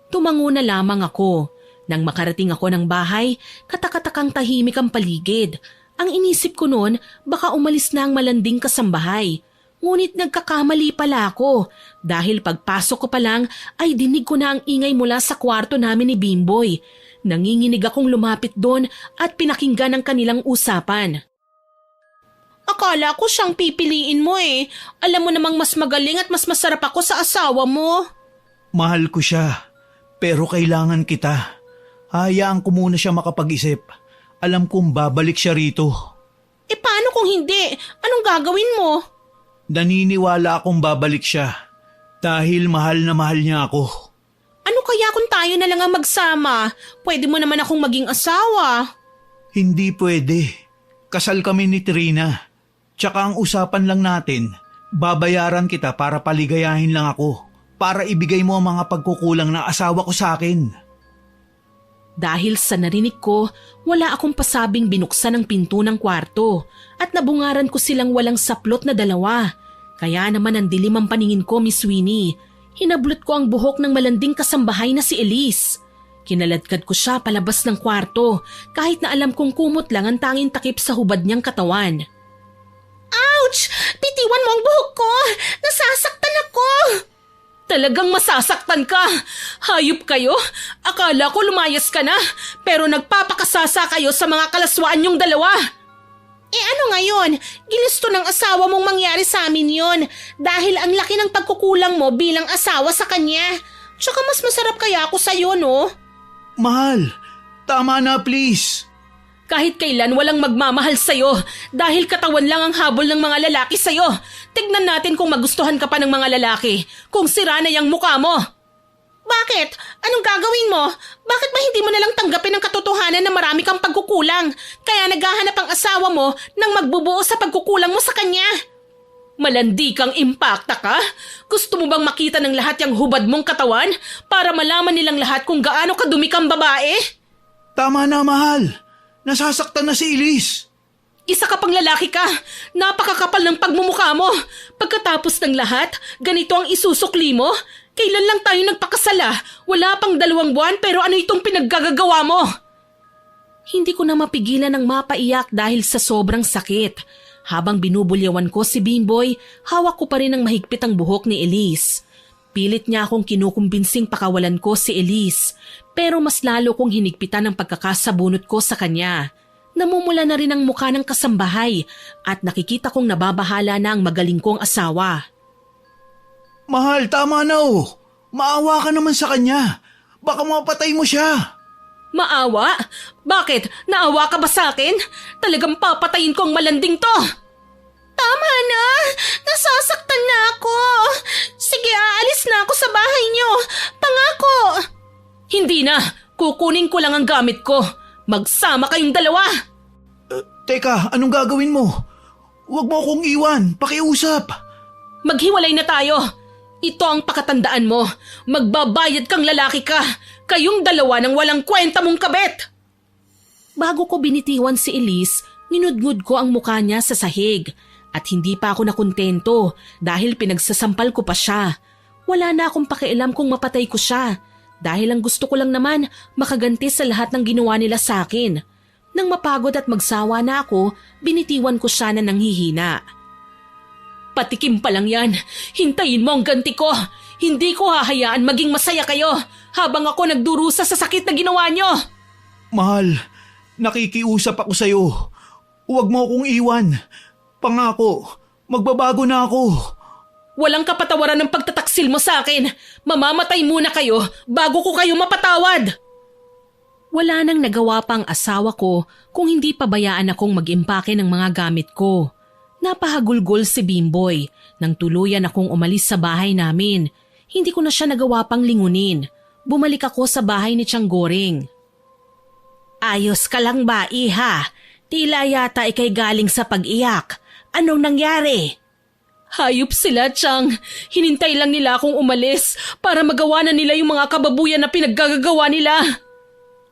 Tumango na lamang ako. Nang makarating ako ng bahay, katakatakang tahimik ang paligid. Ang inisip ko noon, baka umalis na ang malanding kasambahay. Ngunit nagkakamali pala ako dahil pagpasok ko pa lang ay dinig ko na ang ingay mula sa kwarto namin ni Bimboy. Nanginginig akong lumapit doon at pinakinggan ang kanilang usapan. Akala ko siyang pipiliin mo eh. Alam mo namang mas magaling at mas masarap ako sa asawa mo. Mahal ko siya, pero kailangan kita. Hayaan ko muna siya makapag-isip. Alam kong babalik siya rito. E paano kung hindi? Anong gagawin mo? Naniniwala akong babalik siya dahil mahal na mahal niya ako. Ano kaya kung tayo na lang ang magsama? Pwede mo naman akong maging asawa. Hindi pwede. Kasal kami ni Trina. Tsaka ang usapan lang natin, babayaran kita para paligayahin lang ako. Para ibigay mo ang mga pagkukulang ng asawa ko sa akin. Dahil sa narinig ko, wala akong pasabing binuksan ang pinto ng kwarto at nabungaran ko silang walang saplot na dalawa. Kaya naman ang dilim ang paningin ko, Miss Winnie. Hinablot ko ang buhok ng malanding kasambahay na si Elise. Kinaladkad ko siya palabas ng kwarto kahit na alam kong kumot lang ang tanging takip sa hubad niyang katawan. Ouch! Bitiwan mo ang buhok ko! Nasasaktan ako! Talagang masasaktan ka! Hayop kayo! Akala ko lumayas ka na, pero nagpapakasasa kayo sa mga kalaswaan niyong dalawa! Ano ngayon? Ginusto ng asawa mong mangyari sa amin yon dahil ang laki ng pagkukulang mo bilang asawa sa kanya. Tsaka mas masarap kaya ako sa'yo, no? Mahal, tama na please. Kahit kailan walang magmamahal sa'yo dahil katawan lang ang habol ng mga lalaki sa'yo. Tignan natin kung magustuhan ka pa ng mga lalaki, kung sira na yung mukha mo. Bakit? Anong gagawin mo? Bakit ba hindi mo nalang tanggapin ang katotohanan na marami kang pagkukulang? Kaya naghahanap ang asawa mo ng magbubuo sa pagkukulang mo sa kanya? Malandi kang impakta ka? Gusto mo bang makita ng lahat yung hubad mong katawan para malaman nilang lahat kung gaano kadumi kang babae? Tama na, mahal. Nasasaktan na si Elise. Isa ka pang lalaki ka. Napakakapal ng pagmumukha mo. Pagkatapos ng lahat, ganito ang isusukli mo? Kailan lang tayo nagpakasala? Wala pang 2 buwan pero ano itong pinaggagawa mo? Hindi ko na mapigilan ng mapaiyak dahil sa sobrang sakit. Habang binubulyawan ko si Bimboy, hawak ko pa rin ang mahigpit ang buhok ni Elise. Pilit niya akong kinukumbinsing pakawalan ko si Elise, pero mas lalo kong hinigpitan ang pagkakasabunot ko sa kanya. Namumula na rin ang mukha ng kasambahay at nakikita kong nababahala na ang magaling kong asawa. Mahal, tama na oh. Maawa ka naman sa kanya. Baka mapatay mo siya. Maawa? Bakit? Naawa ka ba sa akin? Talagang papatayin ko ang malanding to! Tama na! Nasasaktan na ako! Sige, aalis na ako sa bahay niyo! Pangako! Hindi na! Kukunin ko lang ang gamit ko! Magsama kayong dalawa! Teka, anong gagawin mo? Huwag mo akong iwan. Pakiusap. Maghiwalay na tayo! Ito ang pakatandaan mo. Magbabayad kang lalaki ka. Kayong dalawa ng walang kwenta mong kabit. Bago ko binitiwan si Elise, ninudngud ko ang mukha niya sa sahig. At hindi pa ako nakontento dahil pinagsasampal ko pa siya. Wala na akong pakialam kung mapatay ko siya. Dahil ang gusto ko lang naman makaganti sa lahat ng ginawa nila sa akin. Nang mapagod at magsawa na ako, binitiwan ko siya na nanghihina. Patikim pa lang yan. Hintayin mo ang ganti ko. Hindi ko hahayaan maging masaya kayo habang ako nagdurusa sa sakit na ginawa nyo. Mahal, nakikiusap ako sa'yo. Huwag mo akong iwan. Pangako, magbabago na ako. Walang kapatawaran ng pagtataksil mo sa akin. Mamamatay muna kayo bago ko kayo mapatawad. Wala nang nagawa pang asawa ko kung hindi pabayaan akong mag-impake ng mga gamit ko. Napahagulgol si Bimboy nang tuluyan akong umalis sa bahay namin. Hindi ko na siya nagawa pang lingunin. Bumalik ako sa bahay ni Tiyang Goring. Ayos ka lang ba, iha? Tila yata ikay galing sa pag-iyak. Anong nangyari? Hayop sila, Tiyang. Hinintay lang nila akong umalis para magawa na nila yung mga kababuyan na pinaggagawa nila.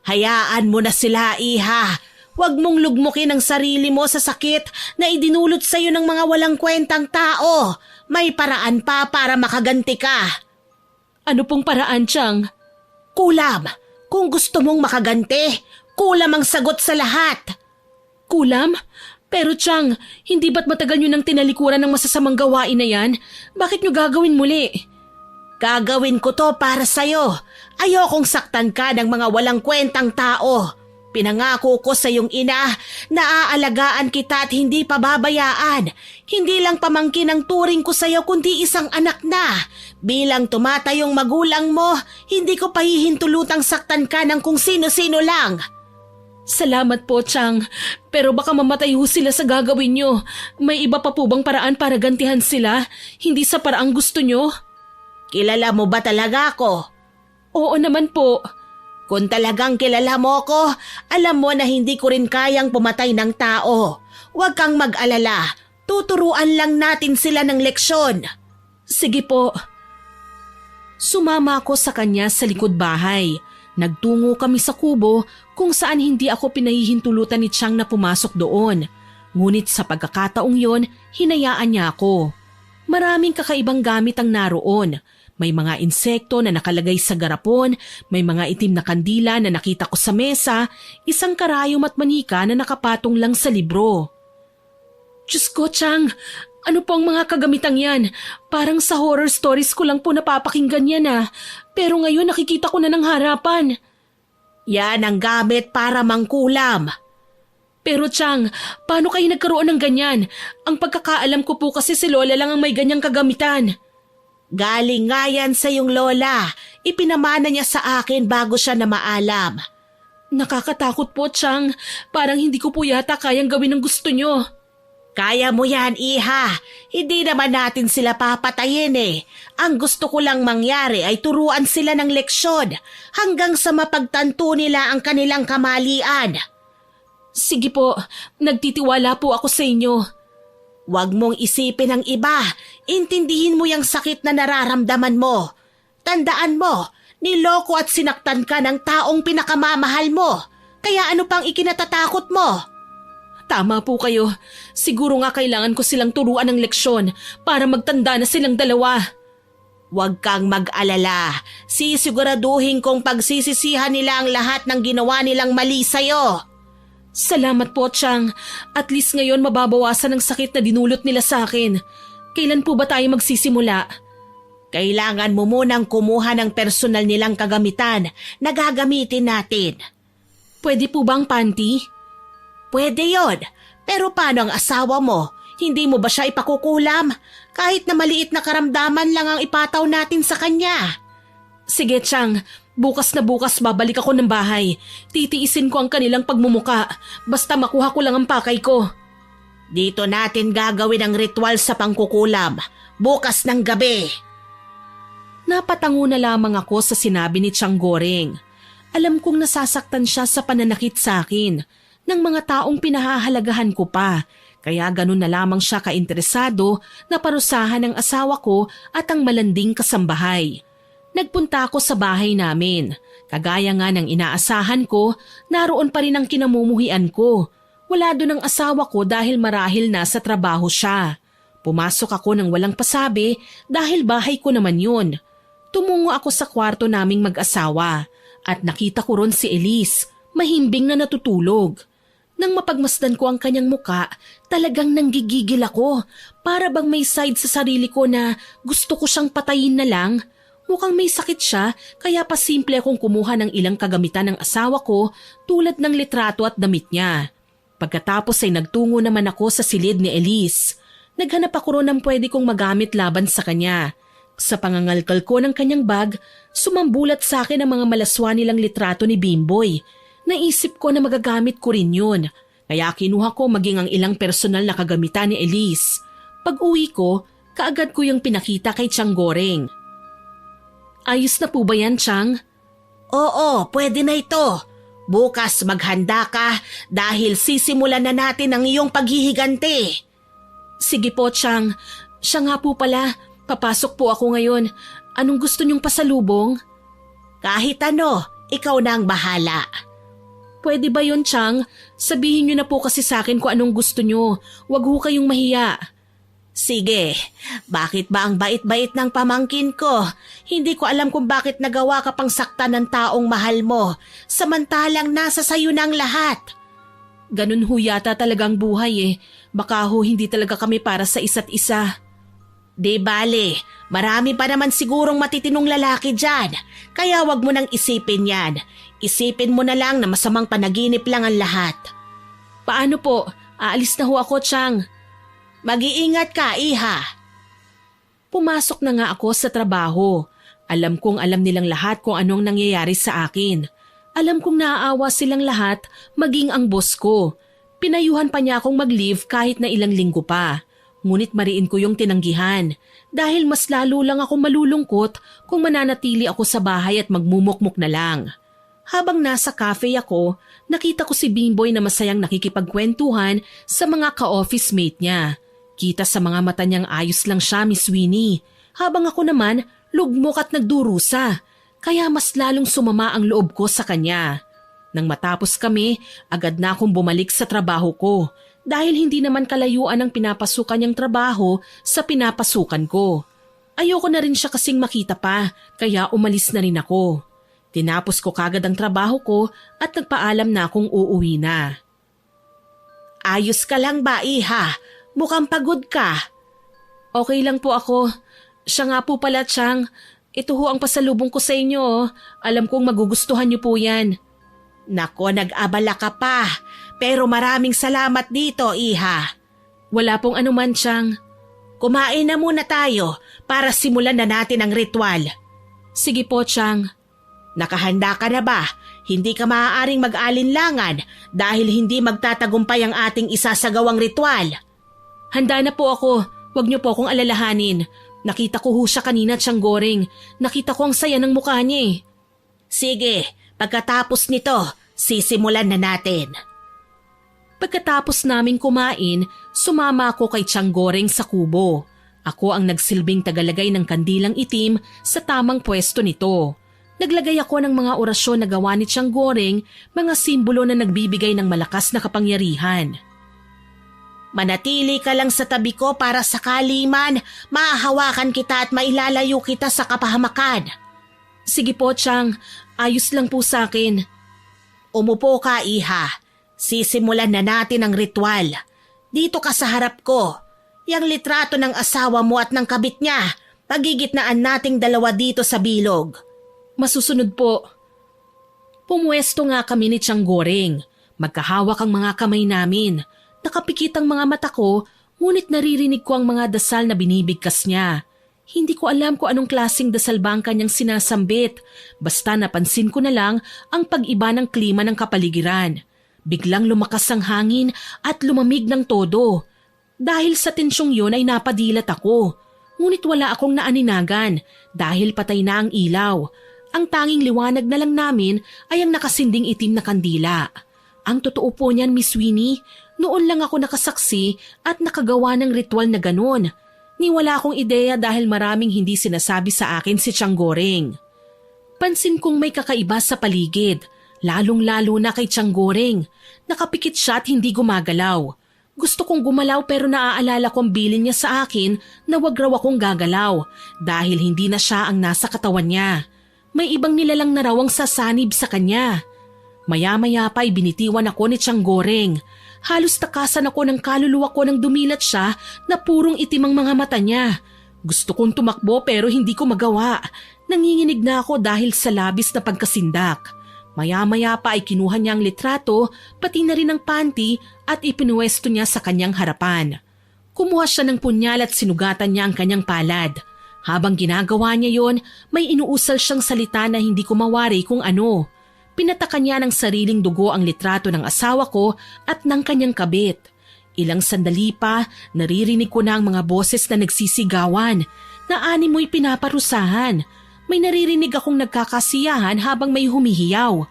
Hayaan mo na sila, iha. Huwag mong lugmukin ang sarili mo sa sakit na idinulot sa iyo ng mga walang kwentang tao. May paraan pa para makaganti ka. Ano pong paraan, Tiyang? Kulam. Kung gusto mong makaganti, kulam ang sagot sa lahat. Kulam? Pero Tiyang, hindi ba't matagal nyo nang tinalikuran ng masasamang gawain na yan? Bakit nyo gagawin muli? Gagawin ko to para sa'yo. Ayokong saktan ka ng mga walang kwentang tao. Pinangako ko sa iyong ina na aalagaan kita at hindi pababayaan. Hindi lang pamangkin ang turing ko sa iyo kundi isang anak na. Bilang tumatayong magulang mo, hindi ko pahihintulutang saktan ka ng kung sino-sino lang. Salamat po, Tiyang. Pero baka mamatay ho sila sa gagawin nyo. May iba pa po bang paraan para gantihan sila? Hindi sa paraang gusto nyo? Kilala mo ba talaga ako? Oo naman po. Kung talagang kilala mo ko, alam mo na hindi ko rin kayang pumatay ng tao. Huwag kang mag-alala. Tuturuan lang natin sila ng leksyon. Sige po. Sumama ako sa kanya sa likod bahay. Nagtungo kami sa kubo kung saan hindi ako pinahihintulutan ni Tiyang na pumasok doon. Ngunit sa pagkakataong yon, hinayaan niya ako. Maraming kakaibang gamit ang naroon. May mga insekto na nakalagay sa garapon, may mga itim na kandila na nakita ko sa mesa, isang karayom at manika na nakapatong lang sa libro. Diyos ko, Chang, ano po ang mga kagamitang yan? Parang sa horror stories ko lang po napapakinggan yan pero ngayon nakikita ko na ng harapan. Yan ang gamit para mangkulam. Pero Chang, paano kayo nagkaroon ng ganyan? Ang pagkakaalam ko po kasi si Lola lang ang may ganyang kagamitan. Galing nga yan sa iyong lola. Ipinamana niya sa akin bago siya na maalam. Nakakatakot po, Chang. Parang hindi ko po yata kayang gawin ang gusto nyo. Kaya mo yan, Iha. Hindi naman natin sila papatayin Ang gusto ko lang mangyari ay turuan sila ng leksyon hanggang sa mapagtanto nila ang kanilang kamalian. Sige po, nagtitiwala po ako sa inyo. Huwag mong isipin ang iba. Intindihin mo yung sakit na nararamdaman mo. Tandaan mo, niloko at sinaktan ka ng taong pinakamamahal mo. Kaya ano pang ikinatatakot mo? Tama po kayo. Siguro nga kailangan ko silang turuan ng leksyon para magtanda na silang dalawa. Huwag kang mag-alala. Sisiguraduhin kong pagsisisihan nila ang lahat ng ginawa nilang mali sa'yo. Salamat po, Chang. At least ngayon mababawasan ang sakit na dinulot nila sa akin. Kailan po ba tayo magsisimula? Kailangan mo munang kumuha ng personal nilang kagamitan na gagamitin natin. Pwede po ba ang panty? Pwede yon. Pero paano ang asawa mo? Hindi mo ba siya ipakukulam? Kahit na maliit na karamdaman lang ang ipataw natin sa kanya. Sige, Chang. Bukas na bukas babalik ako ng bahay. Titiisin ko ang kanilang pagmumuka. Basta makuha ko lang ang pakay ko. Dito natin gagawin ang ritual sa pangkukulam. Bukas ng gabi. Napatango na lamang ako sa sinabi ni Chang Goreng. Alam kong nasasaktan siya sa pananakit sa akin ng mga taong pinahahalagahan ko pa. Kaya ganun na lamang siya kainteresado na parusahan ang asawa ko at ang malanding kasambahay. Nagpunta ako sa bahay namin. Kagaya nga ng inaasahan ko, naroon pa rin ang kinamumuhian ko. Wala doon ang asawa ko dahil marahil nasa trabaho siya. Pumasok ako ng walang pasabi dahil bahay ko naman yun. Tumungo ako sa kwarto naming mag-asawa at nakita ko ron si Elise, mahimbing na natutulog. Nang mapagmasdan ko ang kanyang muka, talagang nanggigigil ako. Para bang may side sa sarili ko na gusto ko siyang patayin na lang. Mukhang may sakit siya kaya pasimple akong kumuha ng ilang kagamitan ng asawa ko tulad ng litrato at damit niya. Pagkatapos ay nagtungo naman ako sa silid ni Elise. Naghanap ako ron ng pwede kong magamit laban sa kanya. Sa pangangalkal ko ng kanyang bag, sumambulat sa akin ang mga malaswa nilang litrato ni Bimboy. Naisip ko na magagamit ko rin yun. Kaya kinuha ko maging ang ilang personal na kagamitan ni Elise. Pag uwi ko, kaagad ko yung pinakita kay Chang Goreng. Ayos na po ba yan, Chang? Oo, pwede na ito. Bukas maghanda ka dahil sisimulan na natin ang iyong paghihiganti. Sige po, Chang. Siya nga po pala, papasok po ako ngayon. Anong gusto niyong pasalubong? Kahit ano, ikaw na ang bahala. Pwede ba yun, Chang? Sabihin niyo na po kasi sa akin kung anong gusto niyo. Huwag ho kayong mahiya. Sige, bakit ba ang bait-bait ng pamangkin ko? Hindi ko alam kung bakit nagawa ka pang saktan ng taong mahal mo, samantalang nasa sayo ng lahat. Ganun ho yata talagang buhay Baka ho hindi talaga kami para sa isa't isa. Di bale, marami pa naman sigurong matitinong lalaki dyan, kaya wag mo nang isipin yan. Isipin mo na lang na masamang panaginip lang ang lahat. Paano po? Aalis na ho ako, Chang. Mag-iingat ka, Iha. Pumasok na nga ako sa trabaho. Alam kong alam nilang lahat kung anong nangyayari sa akin. Alam kong naaawa silang lahat, maging ang boss ko. Pinayuhan pa niya akong mag-leave kahit na ilang linggo pa. Ngunit mariin ko yung tinanggihan dahil mas lalo lang ako malulungkot kung mananatili ako sa bahay at magmumukmuk na lang. Habang nasa cafe ako, nakita ko si Bimboy na masayang nakikipagkwentuhan sa mga ka-office mate niya. Kita sa mga mata niyang ayos lang siya, Miss Winnie. Habang ako naman, lugmok at nagdurusa. Kaya mas lalong sumama ang loob ko sa kanya. Nang matapos kami, agad na akong bumalik sa trabaho ko. Dahil hindi naman kalayuan ang pinapasukan niyang trabaho sa pinapasukan ko. Ayoko na rin siya kasing makita pa, kaya umalis na rin ako. Tinapos ko kagad ang trabaho ko at nagpaalam na akong uuwi na. Ayos ka lang ba, Iha? Mukhang pagod ka. Okay lang po ako. Siya nga po pala, Chang. Ito ho ang pasalubong ko sa inyo. Oh. Alam kong magugustuhan niyo po yan. Nako, nag-abala ka pa. Pero maraming salamat dito, Iha. Wala pong anuman, Chang. Kumain na muna tayo para simulan na natin ang ritual. Sige po, Chang. Nakahanda ka na ba? Hindi ka maaaring mag-alinlangan dahil hindi magtatagumpay ang ating isasagawang ritual. Handa na po ako. Huwag niyo po akong alalahanin. Nakita ko ho siya kanina, Chang Goring. Nakita ko ang saya ng mukha niya eh. Sige, pagkatapos nito, sisimulan na natin. Pagkatapos naming kumain, sumama ako kay Chang Goring sa kubo. Ako ang nagsilbing tagalagay ng kandilang itim sa tamang pwesto nito. Naglagay ako ng mga orasyon na gawa ni Chang Goring, mga simbolo na nagbibigay ng malakas na kapangyarihan. Manatili ka lang sa tabi ko para sakali man mahahawakan kita at mailalayo kita sa kapahamakan. Sige po, Chang. Ayos lang po sa akin. Umupo ka, Iha. Sisimulan na natin ang ritual. Dito ka sa harap ko. Yang litrato ng asawa mo at ng kabit niya, pagigitnaan nating dalawa dito sa bilog. Masusunod po. Pumuesto nga kami ni Chang Goring. Magkahawak ang mga kamay namin. Nakapikit ang mga mata ko, ngunit naririnig ko ang mga dasal na binibigkas niya. Hindi ko alam kung anong klaseng dasal ba ang kanyang sinasambit. Basta napansin ko na lang ang pag-iba ng klima ng kapaligiran. Biglang lumakas ang hangin at lumamig ng todo. Dahil sa tensyong yun ay napadilat ako. Ngunit wala akong naaninagan dahil patay na ang ilaw. Ang tanging liwanag na lang namin ay ang nakasinding itim na kandila. Ang totoo po niyan, Miss Winnie, noon lang ako nakasaksi at nakagawa ng ritual na ganun. Ni wala akong ideya dahil maraming hindi sinasabi sa akin si Chang Goring. Pansin kong may kakaiba sa paligid. Lalong-lalo na kay Chang Goring. Nakapikit siya at hindi gumagalaw. Gusto kong gumalaw pero naaalala kong bilin niya sa akin na wag raw akong gagalaw dahil hindi na siya ang nasa katawan niya. May ibang nilalang na raw ang sasanib sa kanya. Maya-maya pa ay binitiwan ako ni Chang Goring. Halos takasan ako ng kaluluwa ko nang dumilat siya na purong itim ang mga mata niya. Gusto kong tumakbo pero hindi ko magawa. Nanginginig na ako dahil sa labis na pagkasindak. Maya-maya pa ay kinuha niya ang litrato, pati na rin ang panty at ipinuwesto niya sa kanyang harapan. Kumuha siya ng punyal at sinugatan niya ang kanyang palad. Habang ginagawa niya yon, may inuusal siyang salita na hindi ko mawari kung ano. Pinatakan niya ng sariling dugo ang litrato ng asawa ko at ng kanyang kabit. Ilang sandali pa, naririnig ko na ang mga boses na nagsisigawan, na animoy pinaparusahan. May naririnig akong nagkakasiyahan habang may humihiyaw.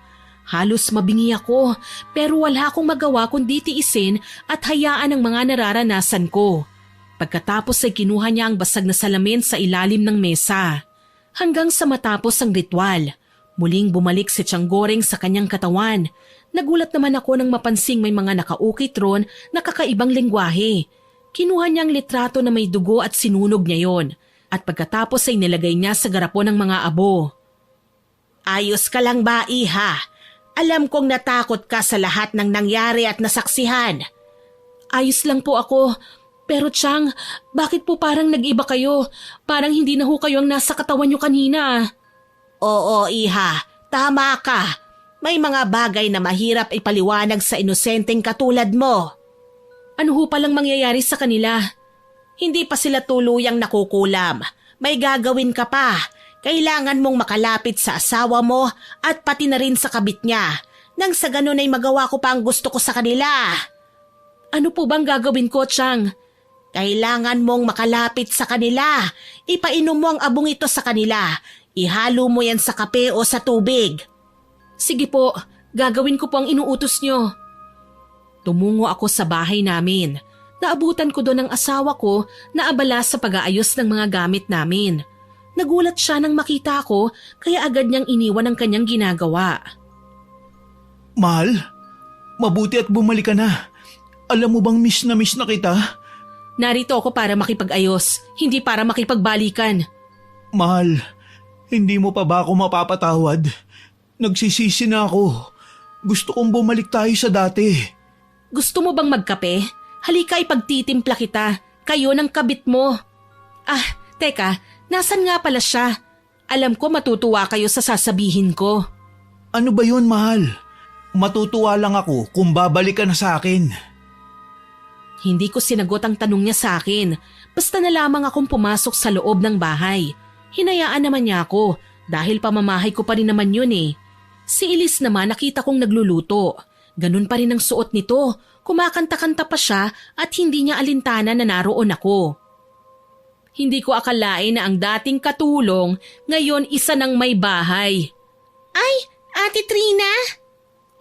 Halos mabingi ako pero wala akong magawa kundi tiisin at hayaan ang mga nararanasan ko. Pagkatapos ay kinuha niya ang basag na salamin sa ilalim ng mesa. Hanggang sa matapos ang ritual, muling bumalik si Chang Goring sa kanyang katawan. Nagulat naman ako nang mapansing may mga nakaukit ron na kakaibang lengguwahe. Kinuha niya ang litrato na may dugo at sinunog niya yon. At pagkatapos ay nilagay niya sa garapon ng mga abo. Ayos ka lang ba, Iha? Alam kong natakot ka sa lahat ng nangyari at nasaksihan. Ayos lang po ako. Pero Chang, bakit po parang nag-iba kayo? Parang hindi na ho kayo ang nasa katawan niyo kanina. Oo, Iha. Tama ka. May mga bagay na mahirap ipaliwanag sa inosenteng katulad mo. Ano ho palang mangyayari sa kanila? Hindi pa sila tuluyang nakukulam. May gagawin ka pa. Kailangan mong makalapit sa asawa mo at pati na rin sa kabit niya. Nang sa ganun ay magawa ko pa ang gusto ko sa kanila. Ano po bang gagawin ko, Chang? Kailangan mong makalapit sa kanila. Ipainom mo ang abong ito sa kanila. Ihalo mo yan sa kape o sa tubig. Sige po, gagawin ko po ang inuutos niyo. Tumungo ako sa bahay namin. Naabutan ko doon ang asawa ko na abala sa pag-aayos ng mga gamit namin. Nagulat siya nang makita ko kaya agad niyang iniwan ang kanyang ginagawa. Mahal, mabuti at bumalik ka na. Alam mo bang miss na kita? Narito ako para makipag-ayos, hindi para makipagbalikan. Mahal, hindi mo pa ba ako mapapatawad? Nagsisisi na ako. Gusto kong bumalik tayo sa dati. Gusto mo bang magkape? Halika ipagtitimpla kita. Kayo ng kabit mo. Ah, teka, nasan nga pala siya? Alam ko matutuwa kayo sa sasabihin ko. Ano ba yun, mahal? Matutuwa lang ako kung babalik ka na sa akin. Hindi ko sinagot ang tanong niya sa akin. Basta na lamang akong pumasok sa loob ng bahay. Hinayaan naman niya ako dahil pamamahay ko pa rin naman yun eh. Si Elise naman nakita kong nagluluto. Ganun pa rin ang suot nito. Kumakanta-kanta pa siya at hindi niya alintana na naroon ako. Hindi ko akalain na ang dating katulong ngayon isa ng may bahay. Ay, Ate Trina?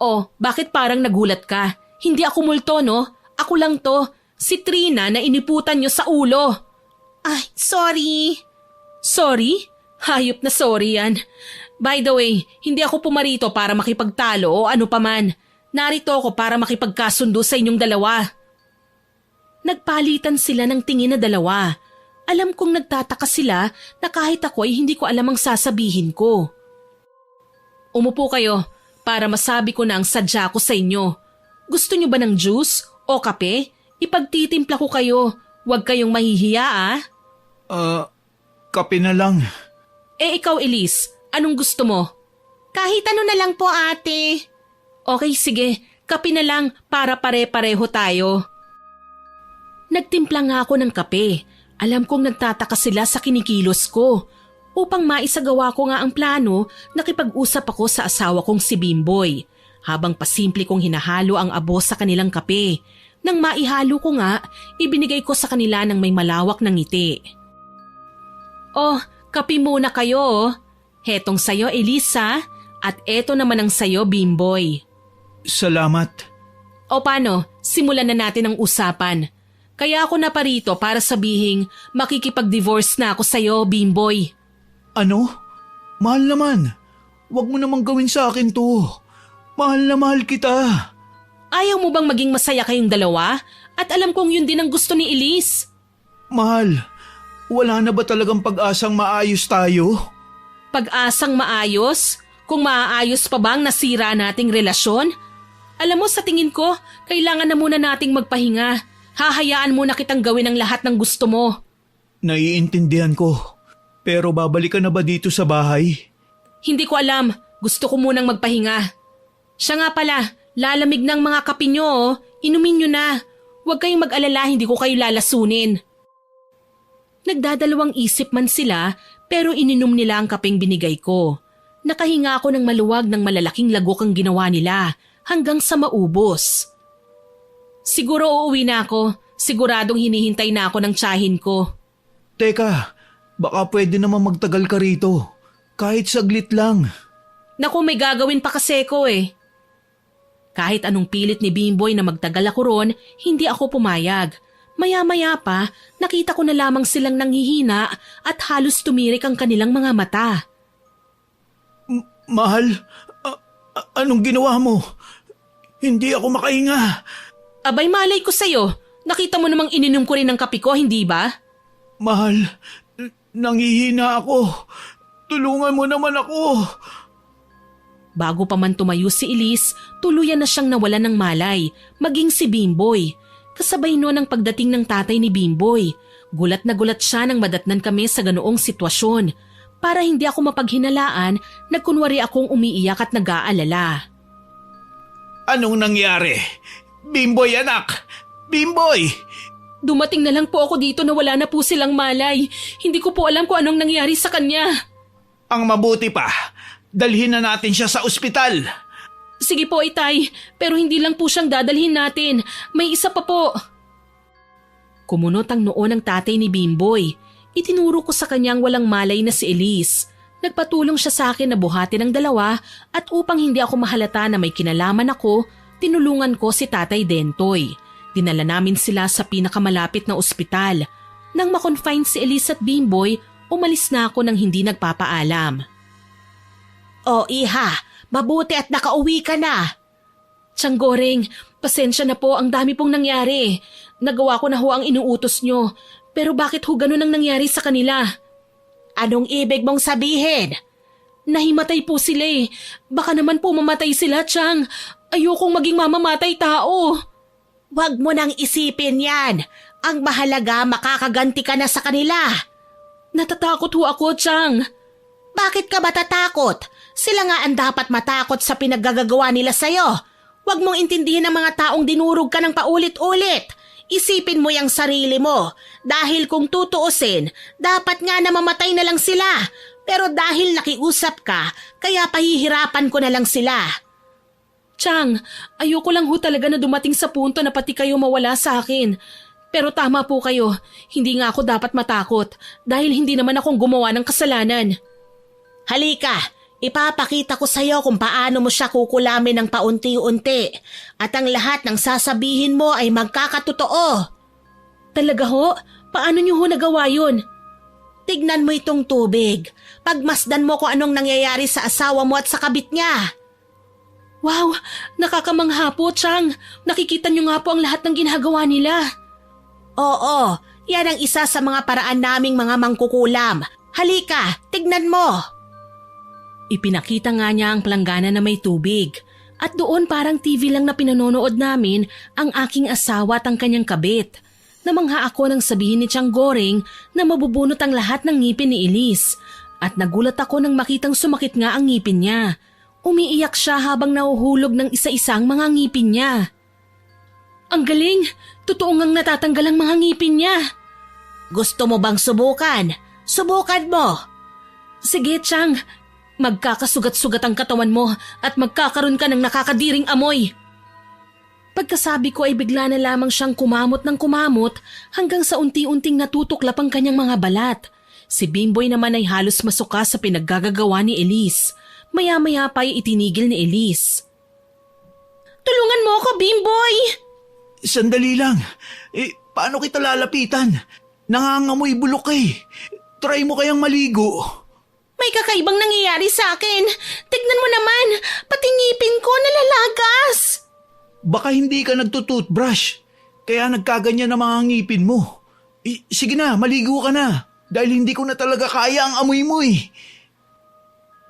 Oh, bakit parang nagulat ka? Hindi ako multo, no? Ako lang to, si Trina na iniputan niyo sa ulo. Ay, sorry. Sorry? Hayop na sorry yan. By the way, hindi ako pumarito para makipagtalo o ano paman. Narito ako para makipagkasundo sa inyong dalawa. Nagpalitan sila ng tingin na dalawa. Alam kong nagtataka sila na kahit ako ay hindi ko alam ang sasabihin ko. Umupo kayo para masabi ko na ang sadya ko sa inyo. Gusto niyo ba ng juice o kape? Ipagtitimpla ko kayo. Huwag kayong mahihiya ah. Kape na lang. Eh ikaw Elise, anong gusto mo? Kahit ano na lang po, ate. Okay sige, kape na lang para pare-pareho tayo. Nagtimpla nga ako ng kape. Alam kong nagtataka sila sa kinikilos ko. Upang maisagawa ko nga ang plano, nakipag-usap ako sa asawa kong si Bimboy. Habang pasimple kong hinahalo ang abo sa kanilang kape. Nang maihalo ko nga, ibinigay ko sa kanila ng may malawak na ngiti. Oh, kape muna kayo. Hetong sayo Elisa at eto naman ang sayo Bimboy. Salamat. O paano, simulan na natin ang usapan. Kaya ako naparito para sabihing makikipag-divorce na ako sa'yo, Bimboy. Ano? Mahal naman. Huwag mo namang gawin sa akin to. Mahal na mahal kita. Ayaw mo bang maging masaya kayong dalawa? At alam kong yun din ang gusto ni Elise. Mahal, wala na ba talagang pag-asang maayos tayo? Pag-asang maayos? Kung maaayos pa bang nasira nating relasyon? Alam mo sa tingin ko, kailangan na muna nating magpahinga. Hahayaan mo na kitang gawin ang lahat ng gusto mo. Naiintindihan ko. Pero babalik ka na ba dito sa bahay? Hindi ko alam. Gusto ko munang magpahinga. Siya nga pala, lalamig ng mga kape nyo oh. Inumin nyo na. Huwag kayong mag-alala, hindi ko kayo lalasunin. Nagdadalawang isip man sila pero ininom nila ang kapeng binigay ko. Nakahinga ako ng maluwag ng malalaking lagok ang ginawa nila hanggang sa maubos. Siguro uuwi na ako. Siguradong hinihintay na ako ng tiyahin ko. Teka, baka pwede naman magtagal ka rito. Kahit saglit lang. Naku, may gagawin pa kasi ko eh. Kahit anong pilit ni Bimboy na magtagal ako ron, hindi ako pumayag. Maya-maya pa, nakita ko na lamang silang nanghihina at halos tumirik ang kanilang mga mata. Mahal, anong ginawa mo? Hindi ako makahinga. Abay malay ko sa'yo, nakita mo namang ininom ko rin ng kape ko, hindi ba? Mahal, nanghihina ako. Tulungan mo naman ako. Bago pa man tumayo si Elise, tuluyan na siyang nawalan ng malay, maging si Bimboy. Kasabay noon ang pagdating ng tatay ni Bimboy. Gulat na gulat siya nang madatnan kami sa ganoong sitwasyon. Para hindi ako mapaghinalaan, nagkunwari akong umiiyak at nag-aalala. Anong nangyari? Bimboy anak! Bimboy! Dumating na lang po ako dito na wala na po silang malay. Hindi ko po alam kung anong nangyari sa kanya. Ang mabuti pa, dalhin na natin siya sa ospital. Sige po, Itay, pero hindi lang po siyang dadalhin natin. May isa pa po. Kumunot ang noo ng tatay ni Bimboy. Itinuro ko sa kanyang walang malay na si Elise. Nagpatulong siya sa akin na buhatin ang dalawa at upang hindi ako mahalata na may kinalaman ako, tinulungan ko si Tatay Dentoy. Dinala namin sila sa pinakamalapit na ospital. Nang makonfine si Elise at Bimboy, umalis na ako nang hindi nagpapaalam. O iha, mabuti at nakauwi ka na. Tiyang Goreng, pasensya na po, ang dami pong nangyari. Nagawa ko na ho ang inuutos nyo, pero bakit ho ganun ang nangyari sa kanila? Anong ibig mong sabihin? Nahimatay po sila eh. Baka naman po mamatay sila, Chang. Ayokong maging mamamatay tao. Huwag mo nang isipin yan. Ang mahalaga makakaganti ka na sa kanila. Natatakot ho ako, Chang. Bakit ka matatakot? Sila nga ang dapat matakot sa pinaggagawa nila sa'yo. Huwag mong intindihin ang mga taong dinurog ka ng paulit-ulit. Isipin mo yung sarili mo. Dahil kung tutuusin, dapat nga na mamatay na lang sila. Pero dahil nakiusap ka, kaya pahihirapan ko na lang sila. Chang, ayoko lang ho talaga na dumating sa punto na pati kayo mawala sa akin. Pero tama po kayo, hindi nga ako dapat matakot dahil hindi naman akong gumawa ng kasalanan. Halika, ipapakita ko sa'yo kung paano mo siya kukulamin ng paunti-unti. At ang lahat ng sasabihin mo ay magkakatotoo. Talaga ho? Paano niyo ho nagawa yun? Tignan mo itong tubig. Pagmasdan mo kung anong nangyayari sa asawa mo at sa kabit niya. Wow, nakakamangha po, Chang. Nakikita niyo nga po ang lahat ng ginagawa nila. Oo, yan ang isa sa mga paraan naming mga mangkukulam. Halika, tignan mo. Ipinakita nga niya ang planggana na may tubig. At doon parang TV lang na pinanonood namin ang aking asawa at ang kanyang kabit. Namangha ako nang sabihin ni Chang Goring na mabubunot ang lahat ng ngipin ni Elise. At nagulat ako nang makitang sumakit nga ang ngipin niya. Umiiyak siya habang nahuhulog ng isa-isang mga ngipin niya. Ang galing! Totoo ngang natatanggal ang mga ngipin niya. Gusto mo bang subukan? Subukan mo. Sige, Chang. Magkakasugat-sugat ang katawan mo at magkakaroon ka ng nakakadiring amoy. Pagkasabi ko ay bigla na lamang siyang kumamot ng kumamot hanggang sa unti-unting natutuklap ang kanyang mga balat. Si Bimboy naman ay halos masuka sa pinaggagawa ni Elise. Maya-maya pa ay itinigil ni Elise. Tulungan mo ako, Bimboy! Sandali lang. Paano kita lalapitan? Nangangamoy bulok eh. Try mo kayang maligo. May kakaibang nangyayari sa akin. Tignan mo naman, pati ngipin ko nalalagas. Baka hindi ka nagtutoothbrush. Kaya nagkaganyan ang mga ngipin mo. Sige na, maligo ka na. Dahil hindi ko na talaga kaya ang amoy mo eh.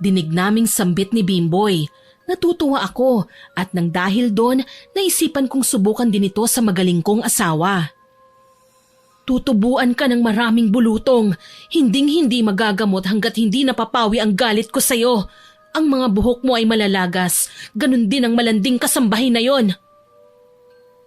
Dinig naming sambit ni Bimboy. Natutuwa ako at nang dahil doon, naisipan kong subukan din ito sa magaling kong asawa. Tutubuan ka ng maraming bulutong. Hinding-hindi magagamot hanggat hindi napapawi ang galit ko sa'yo. Ang mga buhok mo ay malalagas. Ganon din ang malanding kasambahin na yon.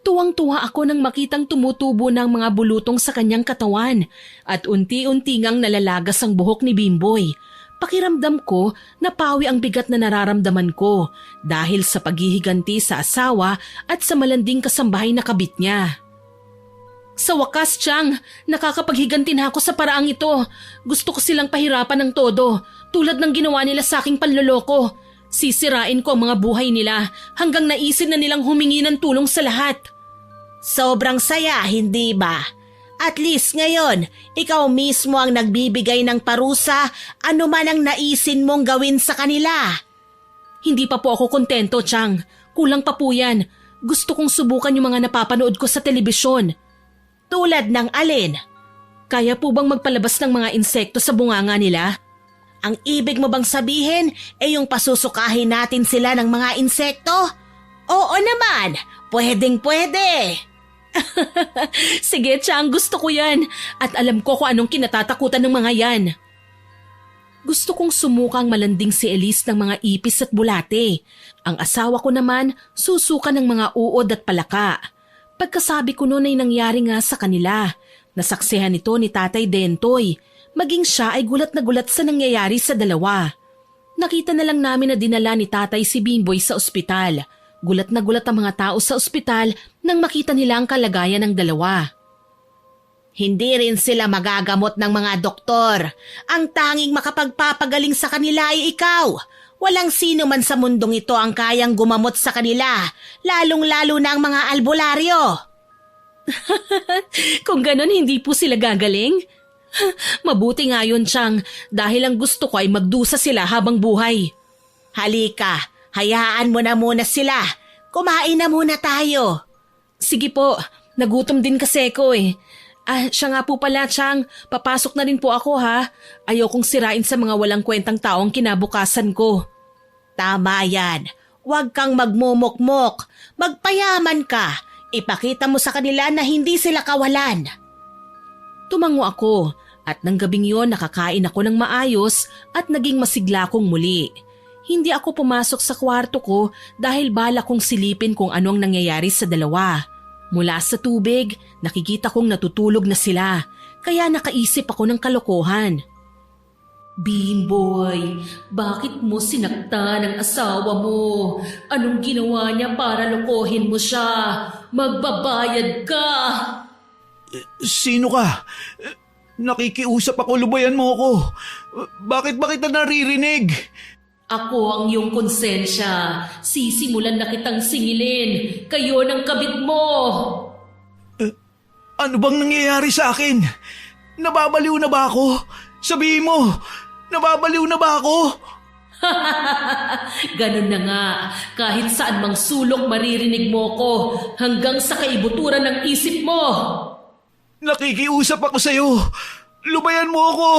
Tuwang-tuwa ako nang makitang tumutubo ng mga bulutong sa kanyang katawan at unti-unti ngang nalalagas ang buhok ni Bimboy. Pakiramdam ko napawi ang bigat na nararamdaman ko dahil sa paghihiganti sa asawa at sa malanding kasambahay na kabit niya. Sa wakas, Chang, nakakapaghiganti na ako sa paraang ito. Gusto ko silang pahirapan ng todo, tulad ng ginawa nila sa aking panloloko. Sisirain ko ang mga buhay nila hanggang naisin na nilang humingi ng tulong sa lahat. Sobrang saya, hindi ba? At least ngayon, ikaw mismo ang nagbibigay ng parusa anuman ang naisin mong gawin sa kanila. Hindi pa po ako kontento, Chang. Kulang pa po yan. Gusto kong subukan yung mga napapanood ko sa telebisyon. Tulad ng alin? Kaya po bang magpalabas ng mga insekto sa bunganga nila? Ang ibig mo bang sabihin ay yung pasusukahin natin sila ng mga insekto? Oo naman, pwedeng-pwede. Sige, Chang, gusto ko yan. At alam ko kung anong kinatatakutan ng mga yan. Gusto kong sumukang malanding si Elise ng mga ipis at bulate. Ang asawa ko naman susuka ng mga uod at palaka. Pagkasabi ko noon ay nangyari nga sa kanila. Nasaksihan ito ni Tatay Dentoy. Maging siya ay gulat na gulat sa nangyayari sa dalawa. Nakita na lang namin na dinala ni Tatay si Bimboy sa ospital. Gulat na gulat ang mga tao sa ospital nang makita nila ang kalagayan ng dalawa. Hindi rin sila magagamot ng mga doktor. Ang tanging makapagpapagaling sa kanila ay ikaw. Walang sino man sa mundong ito ang kayang gumamot sa kanila, lalong-lalo na ang mga albularyo. Kung ganon, hindi po sila gagaling? Mabuti nga yun, Chang, dahil ang gusto ko ay magdusa sila habang buhay. Halika, hayaan mo na muna sila. Kumain na muna tayo. Sige po, nagutom din kasi ko eh. Siya nga po pala, Chang. Papasok na rin po ako ha. Ayokong sirain sa mga walang kwentang taong kinabukasan ko. Tama yan. Huwag kang magmumukmok. Magpayaman ka. Ipakita mo sa kanila na hindi sila kawalan. Tumango ako at nang gabing yon nakakain ako ng maayos at naging masigla kong muli. Hindi ako pumasok sa kwarto ko dahil bala kong silipin kung anong nangyayari sa dalawa. Mula sa tubig, nakikita kong natutulog na sila, kaya nakaisip ako ng kalokohan. Bimboy, bakit mo sinaktan ang asawa mo? Anong ginawa niya para lokohin mo siya? Magbabayad ka! Sino ka? Nakikiusap ako, lubayan mo ako. Bakit ba kita naririnig? Ako ang iyong konsensya. Sisimulan na kitang singilin. Kayo ng kabit mo. Ano bang nangyayari sa akin? Nababaliw na ba ako? Sabihin mo, nababaliw na ba ako? Ganun na nga. Kahit saan mang sulok maririnig mo ko hanggang sa kaibuturan ng isip mo. Nakikiusap ako sa'yo. Lubayan mo ako.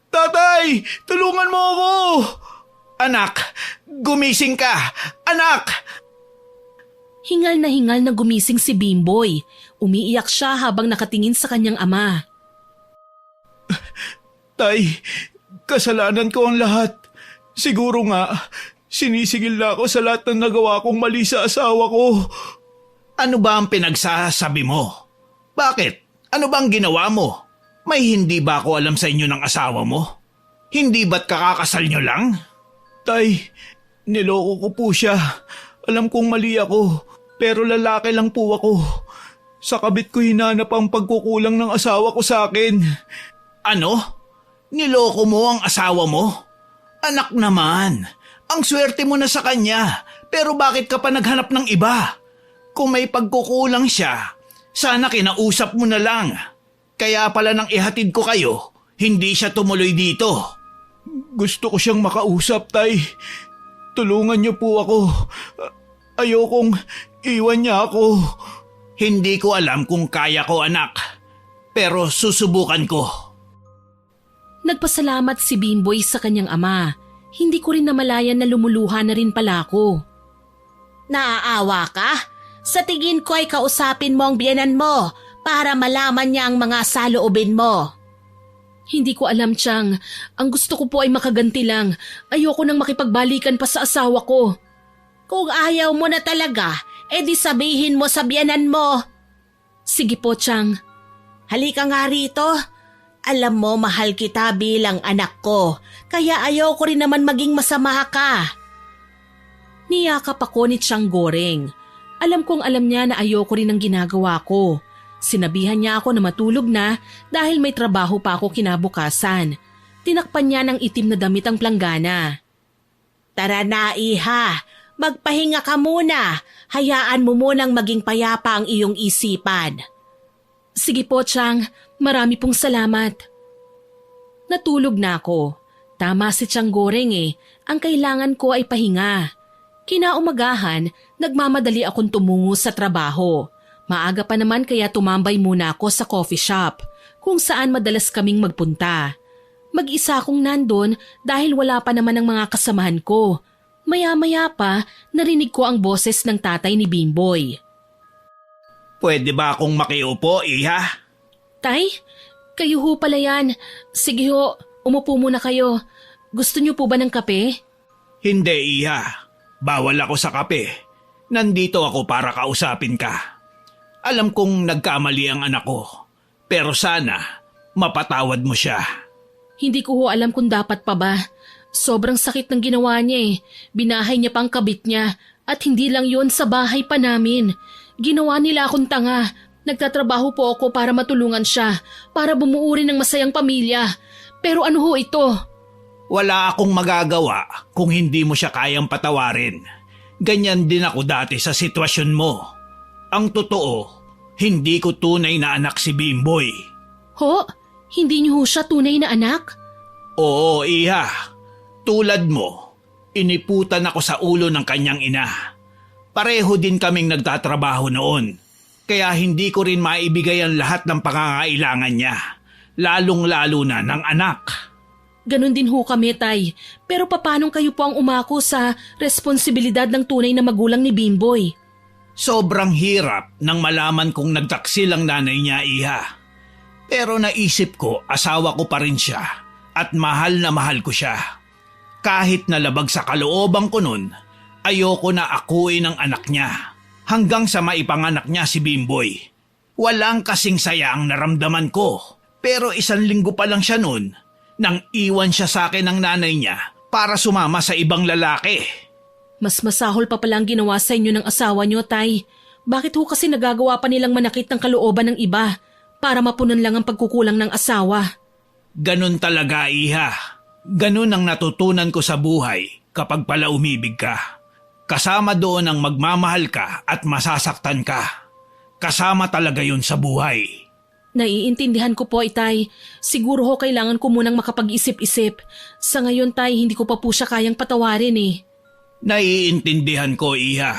Tatay, tulungan mo ako. Anak, gumising ka! Anak! Hingal na gumising si Bimboy. Umiiyak siya habang nakatingin sa kanyang ama. Tay, kasalanan ko ang lahat. Siguro nga, sinisigil na ako sa lahat ng nagawa kong mali sa asawa ko. Ano ba ang pinagsasabi mo? Bakit? Ano ba ang ginawa mo? May hindi ba ako alam sa inyo ng asawa mo? Hindi ba't kakakasal nyo lang? Tay, niloko ko po siya. Alam kong mali ako, pero lalaki lang po ako. Sa kabit ko hinanap ang pagkukulang ng asawa ko sa akin. Ano? Niloko mo ang asawa mo? Anak naman, ang swerte mo na sa kanya, pero bakit ka pa naghanap ng iba? Kung may pagkukulang siya, sana kinausap mo na lang. Kaya pala nang ihatid ko kayo, hindi siya tumuloy dito. Gusto ko siyang makausap, Tay. Tulungan niyo po ako. Ayokong iwan niya ako. Hindi ko alam kung kaya ko, anak. Pero susubukan ko. Nagpasalamat si Bimboy sa kanyang ama. Hindi ko rin namalayan na lumuluha na rin pala ako. Naaawa ka? Sa tingin ko ay kausapin mo ang biyenan mo para malaman niya ang mga saloobin mo. Hindi ko alam, Chang. Ang gusto ko po ay makaganti lang. Ayoko nang makipagbalikan pa sa asawa ko. Kung ayaw mo na talaga, edi sabihin mo sa biyenan mo. Sige po, Chang. Halika nga rito. Alam mo, mahal kita bilang anak ko, kaya ayoko rin naman maging masama ka. Niyakap ako ni Chang Goreng. Alam kong alam niya na ayoko rin ang ginagawa ko. Sinabihan niya ako na matulog na dahil may trabaho pa ako kinabukasan. Tinakpan niya ng itim na damit ang planggana. Tara na, iha. Magpahinga ka muna. Hayaan mo munang maging payapa ang iyong isipan. Sige po, Chang. Marami pong salamat. Natulog na ako. Tama si Chang Goreng eh. Ang kailangan ko ay pahinga. Kinaumagahan, nagmamadali akong tumungo sa trabaho. Maaga pa naman kaya tumambay muna ako sa coffee shop, kung saan madalas kaming magpunta. Mag-isa akong nandun dahil wala pa naman ang mga kasamahan ko. Maya-maya pa, narinig ko ang boses ng tatay ni Bimboy. Pwede ba akong makiupo, iha? Tay, kayo ho pala yan. Sige ho, umupo muna kayo. Gusto niyo po ba ng kape? Hindi, iha. Bawal ako sa kape. Nandito ako para kausapin ka. Alam kong nagkamali ang anak ko, pero sana mapatawad mo siya. Hindi ko ho alam kung dapat pa ba. Sobrang sakit ng ginawa niya eh. Binahay niya pa ang kabit niya at hindi lang yon sa bahay pa namin. Ginawa nila akong tanga. Nagtatrabaho po ako para matulungan siya, para bumuo rin ng masayang pamilya. Pero ano ho ito? Wala akong magagawa kung hindi mo siya kayang patawarin. Ganyan din ako dati sa sitwasyon mo. Ang totoo, hindi ko tunay na anak si Bimboy. Ho? Hindi niyo ho siya tunay na anak? Oo, iha. Tulad mo, iniputan ako sa ulo ng kanyang ina. Pareho din kaming nagtatrabaho noon. Kaya hindi ko rin maibigay ang lahat ng pangangailangan niya, lalong-lalo na ng anak. Ganon din ho kami, Tay. Pero papanong kayo po ang umako sa responsibilidad ng tunay na magulang ni Bimboy? Sobrang hirap nang malaman kong nagtaksil ang nanay niya, Iha. Pero naisip ko asawa ko pa rin siya at mahal na mahal ko siya. Kahit nalabag sa kalooban ko nun, ayoko na akuin ang anak niya hanggang sa maipanganak niya si Bimboy. Walang kasing saya ang naramdaman ko. Pero 1 linggo pa lang siya nun nang iwan siya sa akin ng nanay niya para sumama sa ibang lalaki. Mas masahol pa palang ginawa sa inyo ng asawa niyo, Tay. Bakit ho kasi nagagawa pa nilang manakit ng kalooban ng iba para mapunan lang ang pagkukulang ng asawa? Ganun talaga, Iha. Ganun ang natutunan ko sa buhay kapag pala umibig ka. Kasama doon ang magmamahal ka at masasaktan ka. Kasama talaga yun sa buhay. Naiintindihan ko po, Itay. Siguro ho kailangan ko munang makapag-isip-isip. Sa ngayon, Tay, hindi ko pa po siya kayang patawarin eh. Naiintindihan ko, Iha.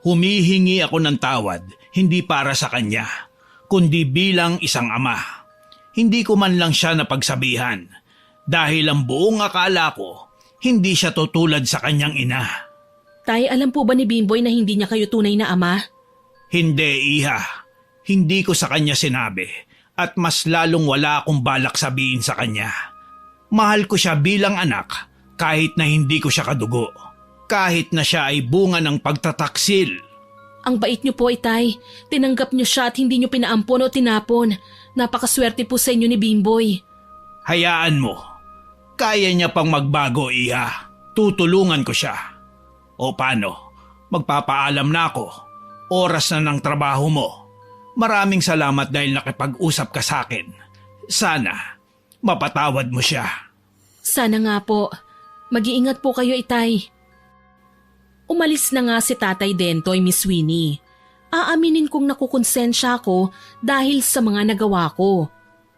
Humihingi ako ng tawad, hindi para sa kanya, kundi bilang isang ama. Hindi ko man lang siya napagsabihan dahil ang buong akala ko, hindi siya tutulad sa kanyang ina. Tay, alam po ba ni Bimboy na hindi niya kayo tunay na ama? Hindi, Iha. Hindi ko sa kanya sinabi at mas lalong wala akong balak sabihin sa kanya. Mahal ko siya bilang anak kahit na hindi ko siya kadugo. Kahit na siya ay bunga ng pagtataksil. Ang bait niyo po, Itay. Tinanggap niyo siya at hindi niyo pinaampon o tinapon. Napakaswerte po sa inyo ni Bimboy. Hayaan mo. Kaya niya pang magbago, Iha. Tutulungan ko siya. O paano? Magpapaalam na ako. Oras na ng trabaho mo. Maraming salamat dahil nakipag-usap ka sa akin. Sana, mapatawad mo siya. Sana nga po. Mag-iingat po kayo, Itay. Umalis na nga si Tatay Dentoy, Miss Winnie. Aaminin kong nakukonsensya ako dahil sa mga nagawa ko.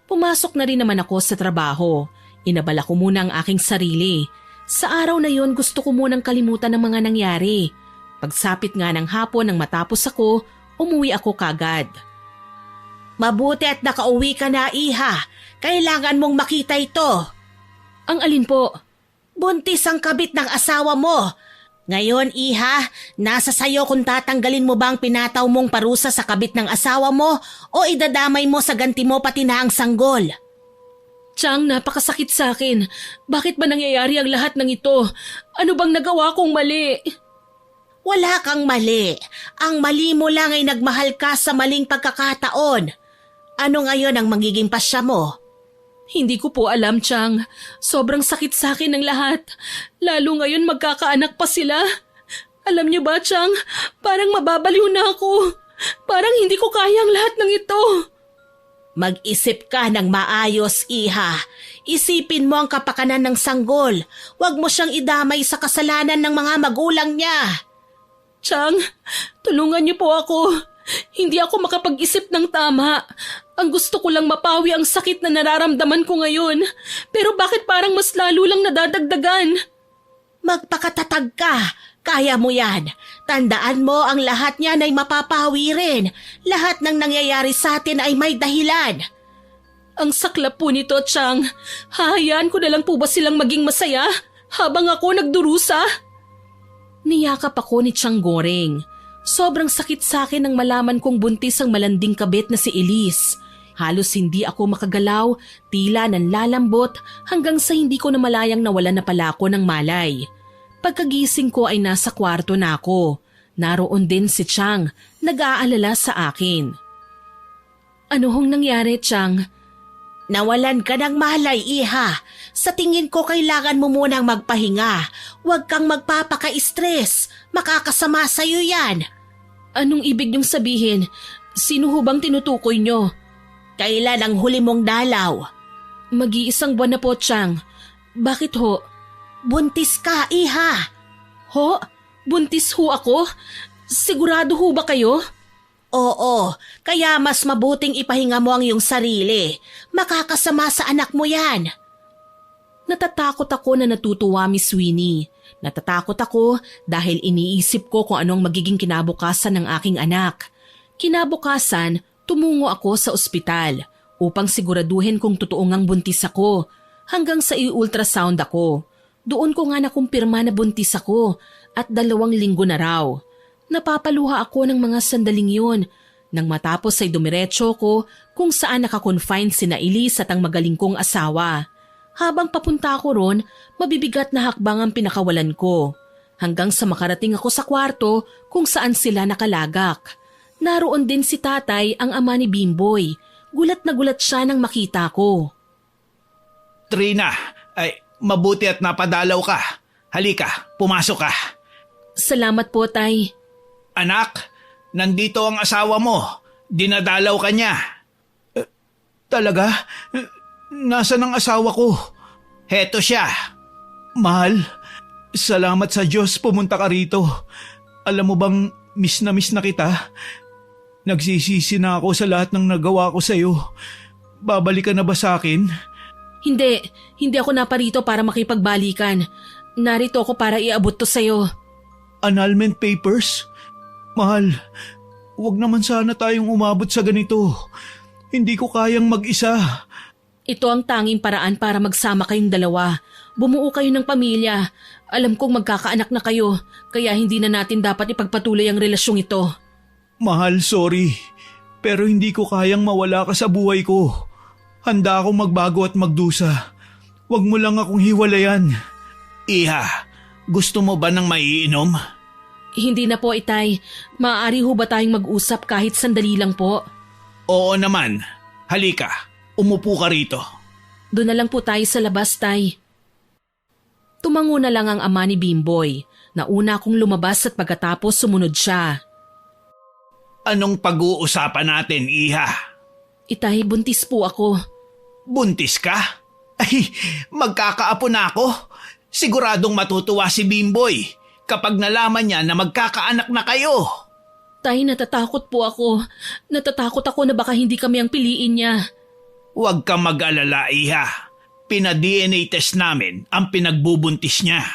Pumasok na rin naman ako sa trabaho. Inabala ko muna ang aking sarili. Sa araw na yon gusto ko munang kalimutan ang mga nangyari. Pagsapit nga ng hapon nang matapos ako, umuwi ako kagad. Mabuti at nakauwi ka na, Iha. Kailangan mong makita ito. Ang alin po? Buntis ang kabit ng asawa mo. Ngayon, Iha, nasa sayo kung tatanggalin mo ba ang pinataw mong parusa sa kabit ng asawa mo o idadamay mo sa ganti mo pati na ang sanggol. Chang, napakasakit sa akin. Bakit ba nangyayari ang lahat ng ito? Ano bang nagawa kong mali? Wala kang mali. Ang mali mo lang ay nagmahal ka sa maling pagkakataon. Ano ngayon ang magiging pasya mo? Hindi ko po alam, Chang. Sobrang sakit sa akin ng lahat. Lalo ngayon magkakaanak pa sila. Alam niyo ba, Chang, parang mababaliw na ako. Parang hindi ko kaya ang lahat ng ito. Mag-isip ka ng maayos, Iha. Isipin mo ang kapakanan ng sanggol. Huwag mo siyang idamay sa kasalanan ng mga magulang niya. Chang, tulungan niyo po ako. Hindi ako makapag-isip ng tama. Ang gusto ko lang mapawi ang sakit na nararamdaman ko ngayon. Pero bakit parang mas lalo lang nadadagdagan? Magpakatatag ka. Kaya mo yan. Tandaan mo ang lahat niyan ay mapapawi rin. Lahat ng nangyayari sa atin ay may dahilan. Ang saklap po nito, Chang. Hahayaan ko na lang po ba silang maging masaya habang ako nagdurusa? Niyakap ako ni Chang Goreng. Sobrang sakit sa akin nang malaman kong buntis ang malanding kabit na si Elise. Halos hindi ako makagalaw, tila nanlalambot hanggang sa hindi ko na malayang nawalan na pala ako ng malay. Pagkagising ko ay nasa kwarto na ako. Naroon din si Chang, nag-aalala sa akin. Ano hong nangyari, Chang? Nawalan ka ng malay, Iha. Sa tingin ko kailangan mo munang magpahinga. Huwag kang magpapaka-stress. Makakasama sa'yo yan. Anong ibig niyong sabihin? Sino ho bang tinutukoy niyo? Kailan ang huli mong dalaw? Mag-iisang buwan na po, Chang. Bakit ho? Buntis ka, Iha. Ho? Buntis ho ako? Sigurado ho ba kayo? Oo, kaya mas mabuting ipahinga mo ang iyong sarili. Makakasama sa anak mo yan. Natatakot ako na natutuwa, Miss Winnie. Natatakot ako dahil iniisip ko kung anong magiging kinabukasan ng aking anak. Kinabukasan, tumungo ako sa ospital upang siguraduhin kung totoo ngang buntis ako hanggang sa i-ultrasound ako. Doon ko nga nakumpirma na buntis ako at 2 linggo na raw. Napapaluha ako ng mga sandaling yun. Nang matapos ay dumiretso ko kung saan nakakonfine sina Elise at ang magaling kong asawa. Habang papunta ako ron, mabibigat na hakbang ang pinakawalan ko. Hanggang sa makarating ako sa kwarto kung saan sila nakalagak. Naroon din si tatay, ang ama ni Bimboy. Gulat na gulat siya nang makita ko. Trina, ay mabuti at napadalaw ka. Halika, pumasok ka. Salamat po, tay. Anak, nandito ang asawa mo. Dinadalaw ka niya. Talaga? Nasaan ang asawa ko? Heto siya. Mahal, salamat sa Diyos pumunta ka rito. Alam mo bang miss na kita? Nagsisisi na ako sa lahat ng nagawa ko sa'yo. Babalik ka na ba sa akin? Hindi ako naparito para makipagbalikan. Narito ako para iabot to sa'yo. Annulment papers? Mahal, wag naman sana tayong umabot sa ganito. Hindi ko kayang mag-isa. Ito ang tanging paraan para magsama kayong dalawa. Bumuo kayo ng pamilya. Alam kong magkakaanak na kayo, kaya hindi na natin dapat ipagpatuloy ang relasyong ito. Mahal, sorry. Pero hindi ko kayang mawala ka sa buhay ko. Handa akong magbago at magdusa. Wag mo lang akong hiwalayan. Iha, gusto mo ba ng maiinom? Hindi na po, itay. Maaari ho ba tayong mag-usap kahit sandali lang po? Oo naman. Halika, umupo ka rito. Doon na lang po tayo sa labas, tay. Tumango na lang ang ama ni Bimboy. Nauna akong lumabas at pagkatapos sumunod siya. Anong pag-uusapan natin, Iha? Itay, buntis po ako. Buntis ka? Ay, magkakaapo na ako. Siguradong matutuwa si Bimboy kapag nalaman niya na magkakaanak na kayo. Tay, natatakot po ako. Natatakot ako na baka hindi kami ang piliin niya. Huwag kang mag-alala, Iha. Pina-DNA test namin ang pinagbubuntis niya.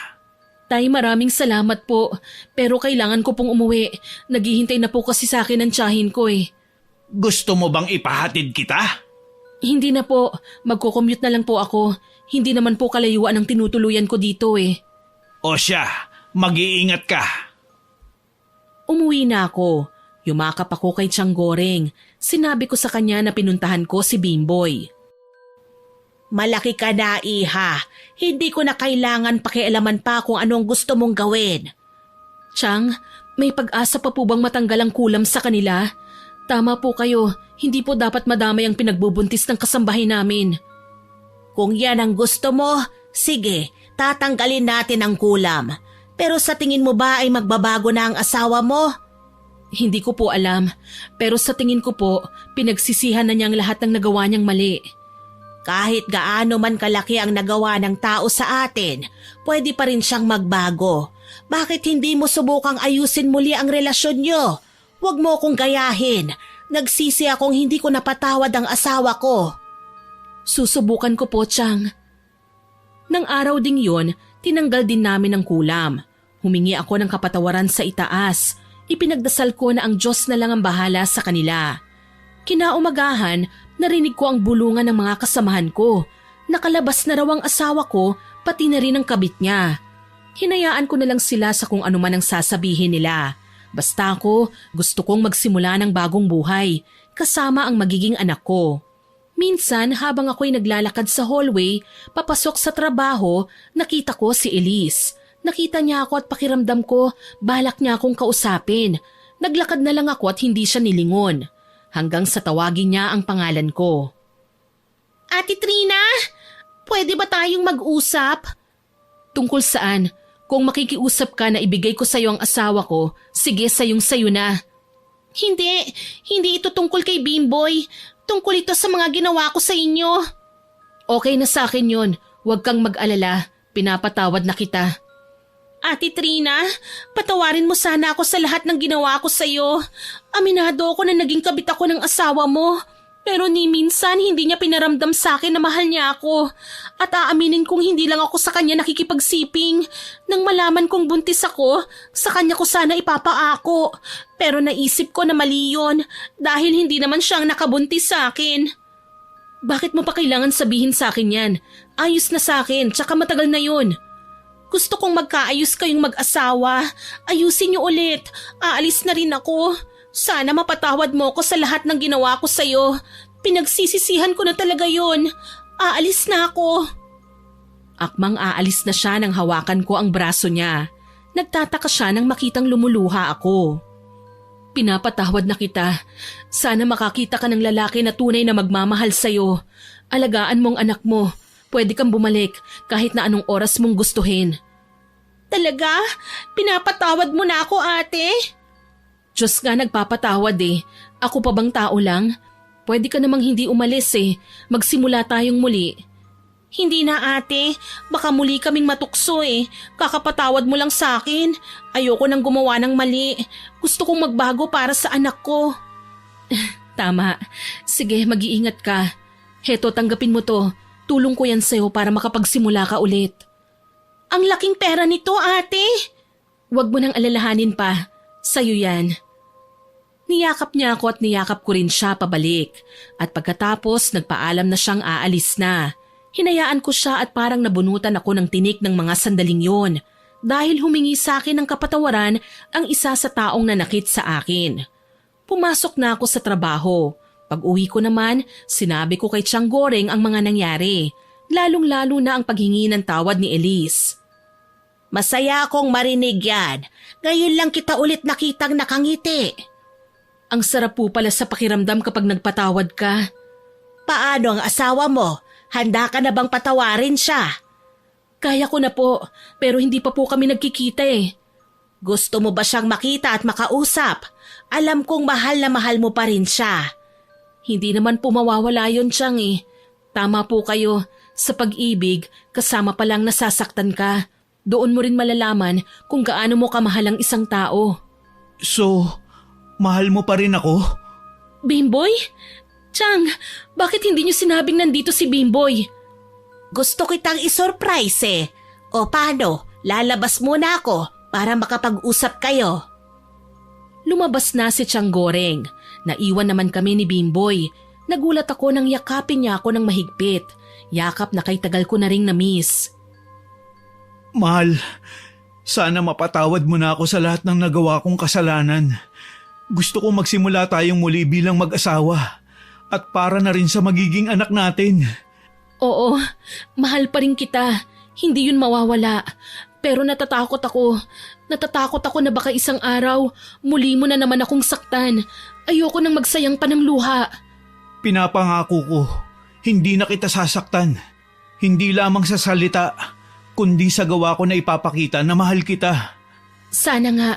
Tay, maraming salamat po. Pero kailangan ko pong umuwi. Naghihintay na po kasi sa akin ang tiyahin ko eh. Gusto mo bang ipahatid kita? Hindi na po. Magko-commute na lang po ako. Hindi naman po kalayuan ang tinutuluyan ko dito eh. O siya, mag-iingat ka. Umuwi na ako. Yumakap ako kay Tiyang Goreng. Sinabi ko sa kanya na pinuntahan ko si Bimboy. Malaki ka na, Iha. Hindi ko na kailangan pakialaman pa kung anong gusto mong gawin. Tiyang, may pag-asa pa po bang matanggal ang kulam sa kanila? Tama po kayo, hindi po dapat madamay ang pinagbubuntis ng kasambahay namin. Kung yan ang gusto mo, sige, tatanggalin natin ang kulam. Pero sa tingin mo ba ay magbabago na ang asawa mo? Hindi ko po alam, pero sa tingin ko po, pinagsisihan na niya ang lahat ng nagawa niyang mali. Kahit gaano man kalaki ang nagawa ng tao sa atin, pwede pa rin siyang magbago. Bakit hindi mo subukang ayusin muli ang relasyon niyo? Huwag mo akong gayahin. Nagsisi akong hindi ko napatawad ang asawa ko. Susubukan ko po, Tiyang. Nang araw ding yon, tinanggal din namin ang kulam. Humingi ako ng kapatawaran sa itaas. Ipinagdasal ko na ang Diyos na lang ang bahala sa kanila. Kinaumagahan, narinig ko ang bulungan ng mga kasamahan ko. Nakalabas na raw ang asawa ko, pati na rin ang kabit niya. Hinayaan ko na lang sila sa kung ano man ang sasabihin nila. Basta ako, gusto kong magsimula ng bagong buhay, kasama ang magiging anak ko. Minsan habang ako'y naglalakad sa hallway, papasok sa trabaho, nakita ko si Elise. Nakita niya ako at pakiramdam ko, balak niya akong kausapin. Naglakad na lang ako at hindi siya nilingon. Hanggang sa tawagin niya ang pangalan ko. Ate Trina, pwede ba tayong mag-usap? Tungkol saan? Kung makikiusap ka na ibigay ko sa iyo ang asawa ko, sige sayong-sayo na. Hindi ito tungkol kay Bimboy. Tungkol ito sa mga ginawa ko sa inyo. Okay na sa akin yun. Huwag kang mag-alala. Pinapatawad na kita. Ate Trina, patawarin mo sana ako sa lahat ng ginawa ko sa iyo. Aminado ako na naging kabit ako ng asawa mo. Pero ni minsan hindi niya pinaramdam sa akin na mahal niya ako. At aaminin kong hindi lang ako sa kanya nakikipagsiping. Nang malaman kong buntis ako, sa kanya ko sana ipapaako. Pero naisip ko na mali yun dahil hindi naman siyang nakabuntis sa akin. Bakit mo pa kailangan sabihin sa akin yan? Ayos na sa akin, tsaka matagal na yun. Gusto kong magkaayos kayong mag-asawa. Ayusin niyo ulit. Aalis na rin ako. Sana mapatawad mo ko sa lahat ng ginawa ko sa'yo. Pinagsisisihan ko na talaga yun. Aalis na ako. Akmang aalis na siya nang hawakan ko ang braso niya. Nagtataka siya nang makitang lumuluha ako. Pinapatawad na kita. Sana makakita ka ng lalaki na tunay na magmamahal sa'yo. Alagaan mong anak mo. Pwede kang bumalik kahit na anong oras mong gustuhin. Talaga? Pinapatawad mo na ako, ate? Diyos nga nagpapatawad eh. Ako pa bang tao lang? Pwede ka namang hindi umalis eh. Magsimula tayong muli. Hindi na ate. Baka muli kaming matukso eh. Kakapatawad mo lang sa akin. Ayoko nang gumawa ng mali. Gusto kong magbago para sa anak ko. Tama. Sige, mag-iingat ka. Heto, tanggapin mo to. Tulong ko yan sa'yo para makapagsimula ka ulit. Ang laking pera nito, ate. Huwag mo nang alalahanin pa. Sa'yo yan. Niyakap niya ako at niyakap ko rin siya pabalik. At pagkatapos nagpaalam na siyang aalis na. Hinayaan ko siya at parang nabunutan ako ng tinik ng mga sandaling yon. Dahil humingi sa akin ng kapatawaran ang isa sa taong nanakit sa akin. Pumasok na ako sa trabaho. Pag-uwi ko naman, sinabi ko kay Tiang Goreng ang mga nangyari. Lalong-lalo na ang paghingi ng tawad ni Elise. Masaya akong marinig yan. Ngayon lang kita ulit nakitang nakangiti. Ang sarap po pala sa pakiramdam kapag nagpatawad ka. Paano ang asawa mo? Handa ka na bang patawarin siya? Kaya ko na po, pero hindi pa po kami nagkikita eh. Gusto mo ba siyang makita at makausap? Alam kong mahal na mahal mo pa rin siya. Hindi naman po mawawala yun, Tiang eh. Tama po kayo. Sa pag-ibig, kasama palang nasasaktan ka. Doon mo rin malalaman kung gaano mo kamahal ang isang tao. So, mahal mo pa rin ako? Bimboy? Tiang, bakit hindi niyo sinabing nandito si Bimboy? Gusto kitang isurprise eh. O paano, lalabas muna ako para makapag-usap kayo. Lumabas na si Tiang Goreng. Naiwan naman kami ni Bimboy. Nagulat ako nang yakapin niya ako ng mahigpit. Yakap na kay tagal ko na ring na-miss. Mahal, sana mapatawad mo na ako sa lahat ng nagawa kong kasalanan. Gusto kong magsimula tayong muli bilang mag-asawa at para na rin sa magiging anak natin. Oo, mahal pa rin kita. Hindi yun mawawala. Pero natatakot ako. Natatakot ako na baka isang araw, muli mo na naman akong saktan. Ayoko nang magsayang pa ng luha. Pinapangako ko, hindi na kita sasaktan. Hindi lamang sa salita, kundi sa gawa ko na ipapakita na mahal kita. Sana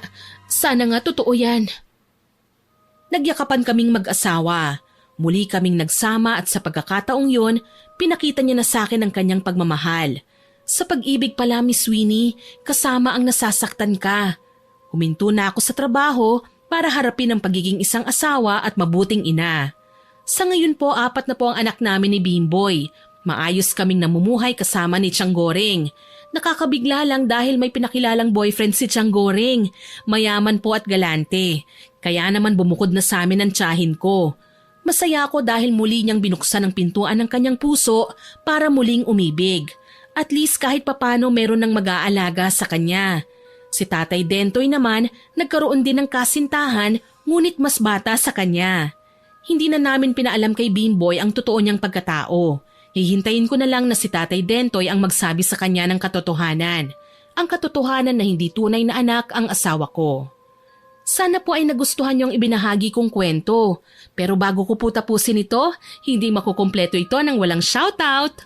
nga totoo yan. Nagyakapan kaming mag-asawa. Muli kaming nagsama at sa pagkakataong yon, pinakita niya na sa akin ang kanyang pagmamahal. Sa pag-ibig pala, Miss Winnie, kasama ang nasasaktan ka. Huminto na ako sa trabaho para harapin ang pagiging isang asawa at mabuting ina. Sa ngayon po, 4 na po ang anak namin ni Bimboy. Maayos kaming namumuhay kasama ni Tiang Goreng. Nakakabigla lang dahil may pinakilalang boyfriend si Tiang Goreng. Mayaman po at galante. Kaya naman bumukod na sa amin ang tiyahin ko. Masaya ako dahil muli niyang binuksan ang pintuan ng kanyang puso para muling umibig. At least kahit papano meron ng mag-aalaga sa kanya. Si Tatay Dentoy naman nagkaroon din ng kasintahan ngunit mas bata sa kanya. Hindi na namin pinaalam kay Bimboy ang totoo niyang pagkatao. Hihintayin ko na lang na si Tatay Dentoy ang magsabi sa kanya ng katotohanan. Ang katotohanan na hindi tunay na anak ang asawa ko. Sana po ay nagustuhan niyong ibinahagi kong kwento. Pero bago ko po tapusin ito, hindi makukumpleto ito ng walang shoutout.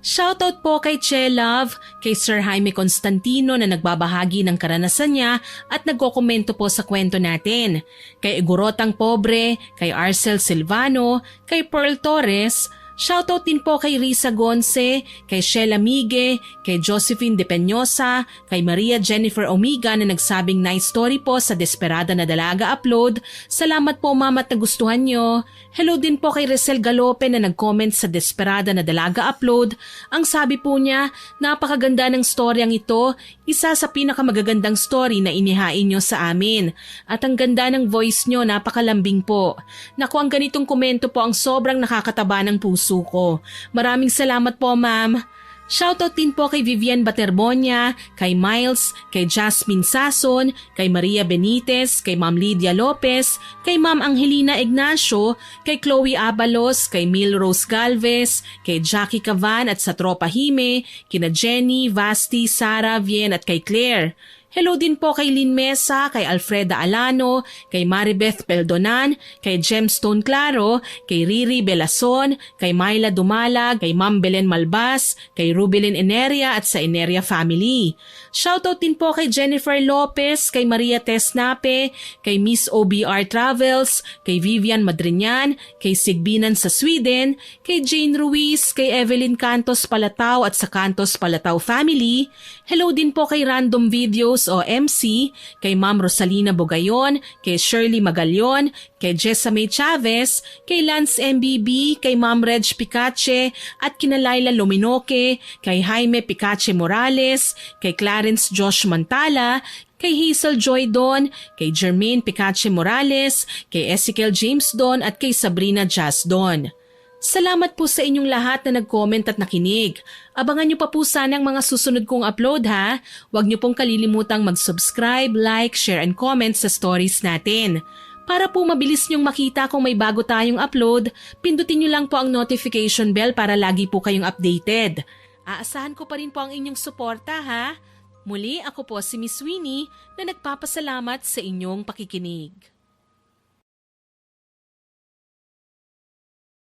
Shoutout po kay Che Love, kay Sir Jaime Constantino na nagbabahagi ng karanasan niya at nagkokomento po sa kwento natin. Kay Igorotang Pobre, kay Arcel Silvano, kay Pearl Torres, Shoutout din po kay Risa Gonce, kay Sheila Migue, kay Josephine De Peñosa, kay Maria Jennifer Omiga na nagsabing nice story po sa Desperada na Dalaga upload. Salamat po ma'am at nagustuhan nyo. Hello din po kay Resel Galope na nag-comment sa Desperada na Dalaga upload. Ang sabi po niya, napakaganda ng storyang ito, isa sa pinakamagagandang story na inihain nyo sa amin. At ang ganda ng voice nyo, napakalambing po. Naku, ang ganitong komento po ang sobrang nakakataba ng puso ko. Maraming salamat po ma'am. Shoutout din po kay Vivian Baterbonia, kay Miles, kay Jasmine Sason, kay Maria Benitez, kay Ma'am Lydia Lopez, kay Ma'am Angelina Ignacio, kay Chloe Abalos, kay Milrose Galvez, kay Jackie Cavan at sa Tropa Hime, kina Jenny, Vasti, Sara, Vien at kay Claire. Hello din po kay Lynn Mesa, kay Alfreda Alano, kay Maribeth Peldonan, kay Gemstone Claro, kay Riri Belason, kay Myla Dumalag, kay Ma'am Belen Malbas, kay Rubilin Eneria at sa Eneria family. Shoutout din po kay Jennifer Lopez, kay Maria Tesnape, kay Miss OBR Travels, kay Vivian Madriñan, kay Sigbinan sa Sweden, kay Jane Ruiz, kay Evelyn Cantos Palatao at sa Cantos Palatao family. Hello din po kay Random Videos o MC, kay Ma'am Rosalina Bogayon, kay Shirley Magalyon, kay Jessamy Chavez, kay Lance MBB, kay Ma'am Reg Picache at kina Laila Luminoque, kay Jaime Picache Morales, kay Clarence Josh Mantala, kay Hazel Joy Don, kay Jermaine Picache Morales, kay Ezekiel James Don at kay Sabrina Jazz Don. Salamat po sa inyong lahat na nag-comment at nakinig. Abangan nyo pa po sana ang mga susunod kong upload ha. Huwag nyo pong kalilimutang mag-subscribe, like, share and comment sa stories natin. Para po mabilis nyong makita kung may bago tayong upload, pindutin nyo lang po ang notification bell para lagi po kayong updated. Aasahan ko pa rin po ang inyong suporta ha. Muli ako po si Miss Winnie na nagpapasalamat sa inyong pakikinig.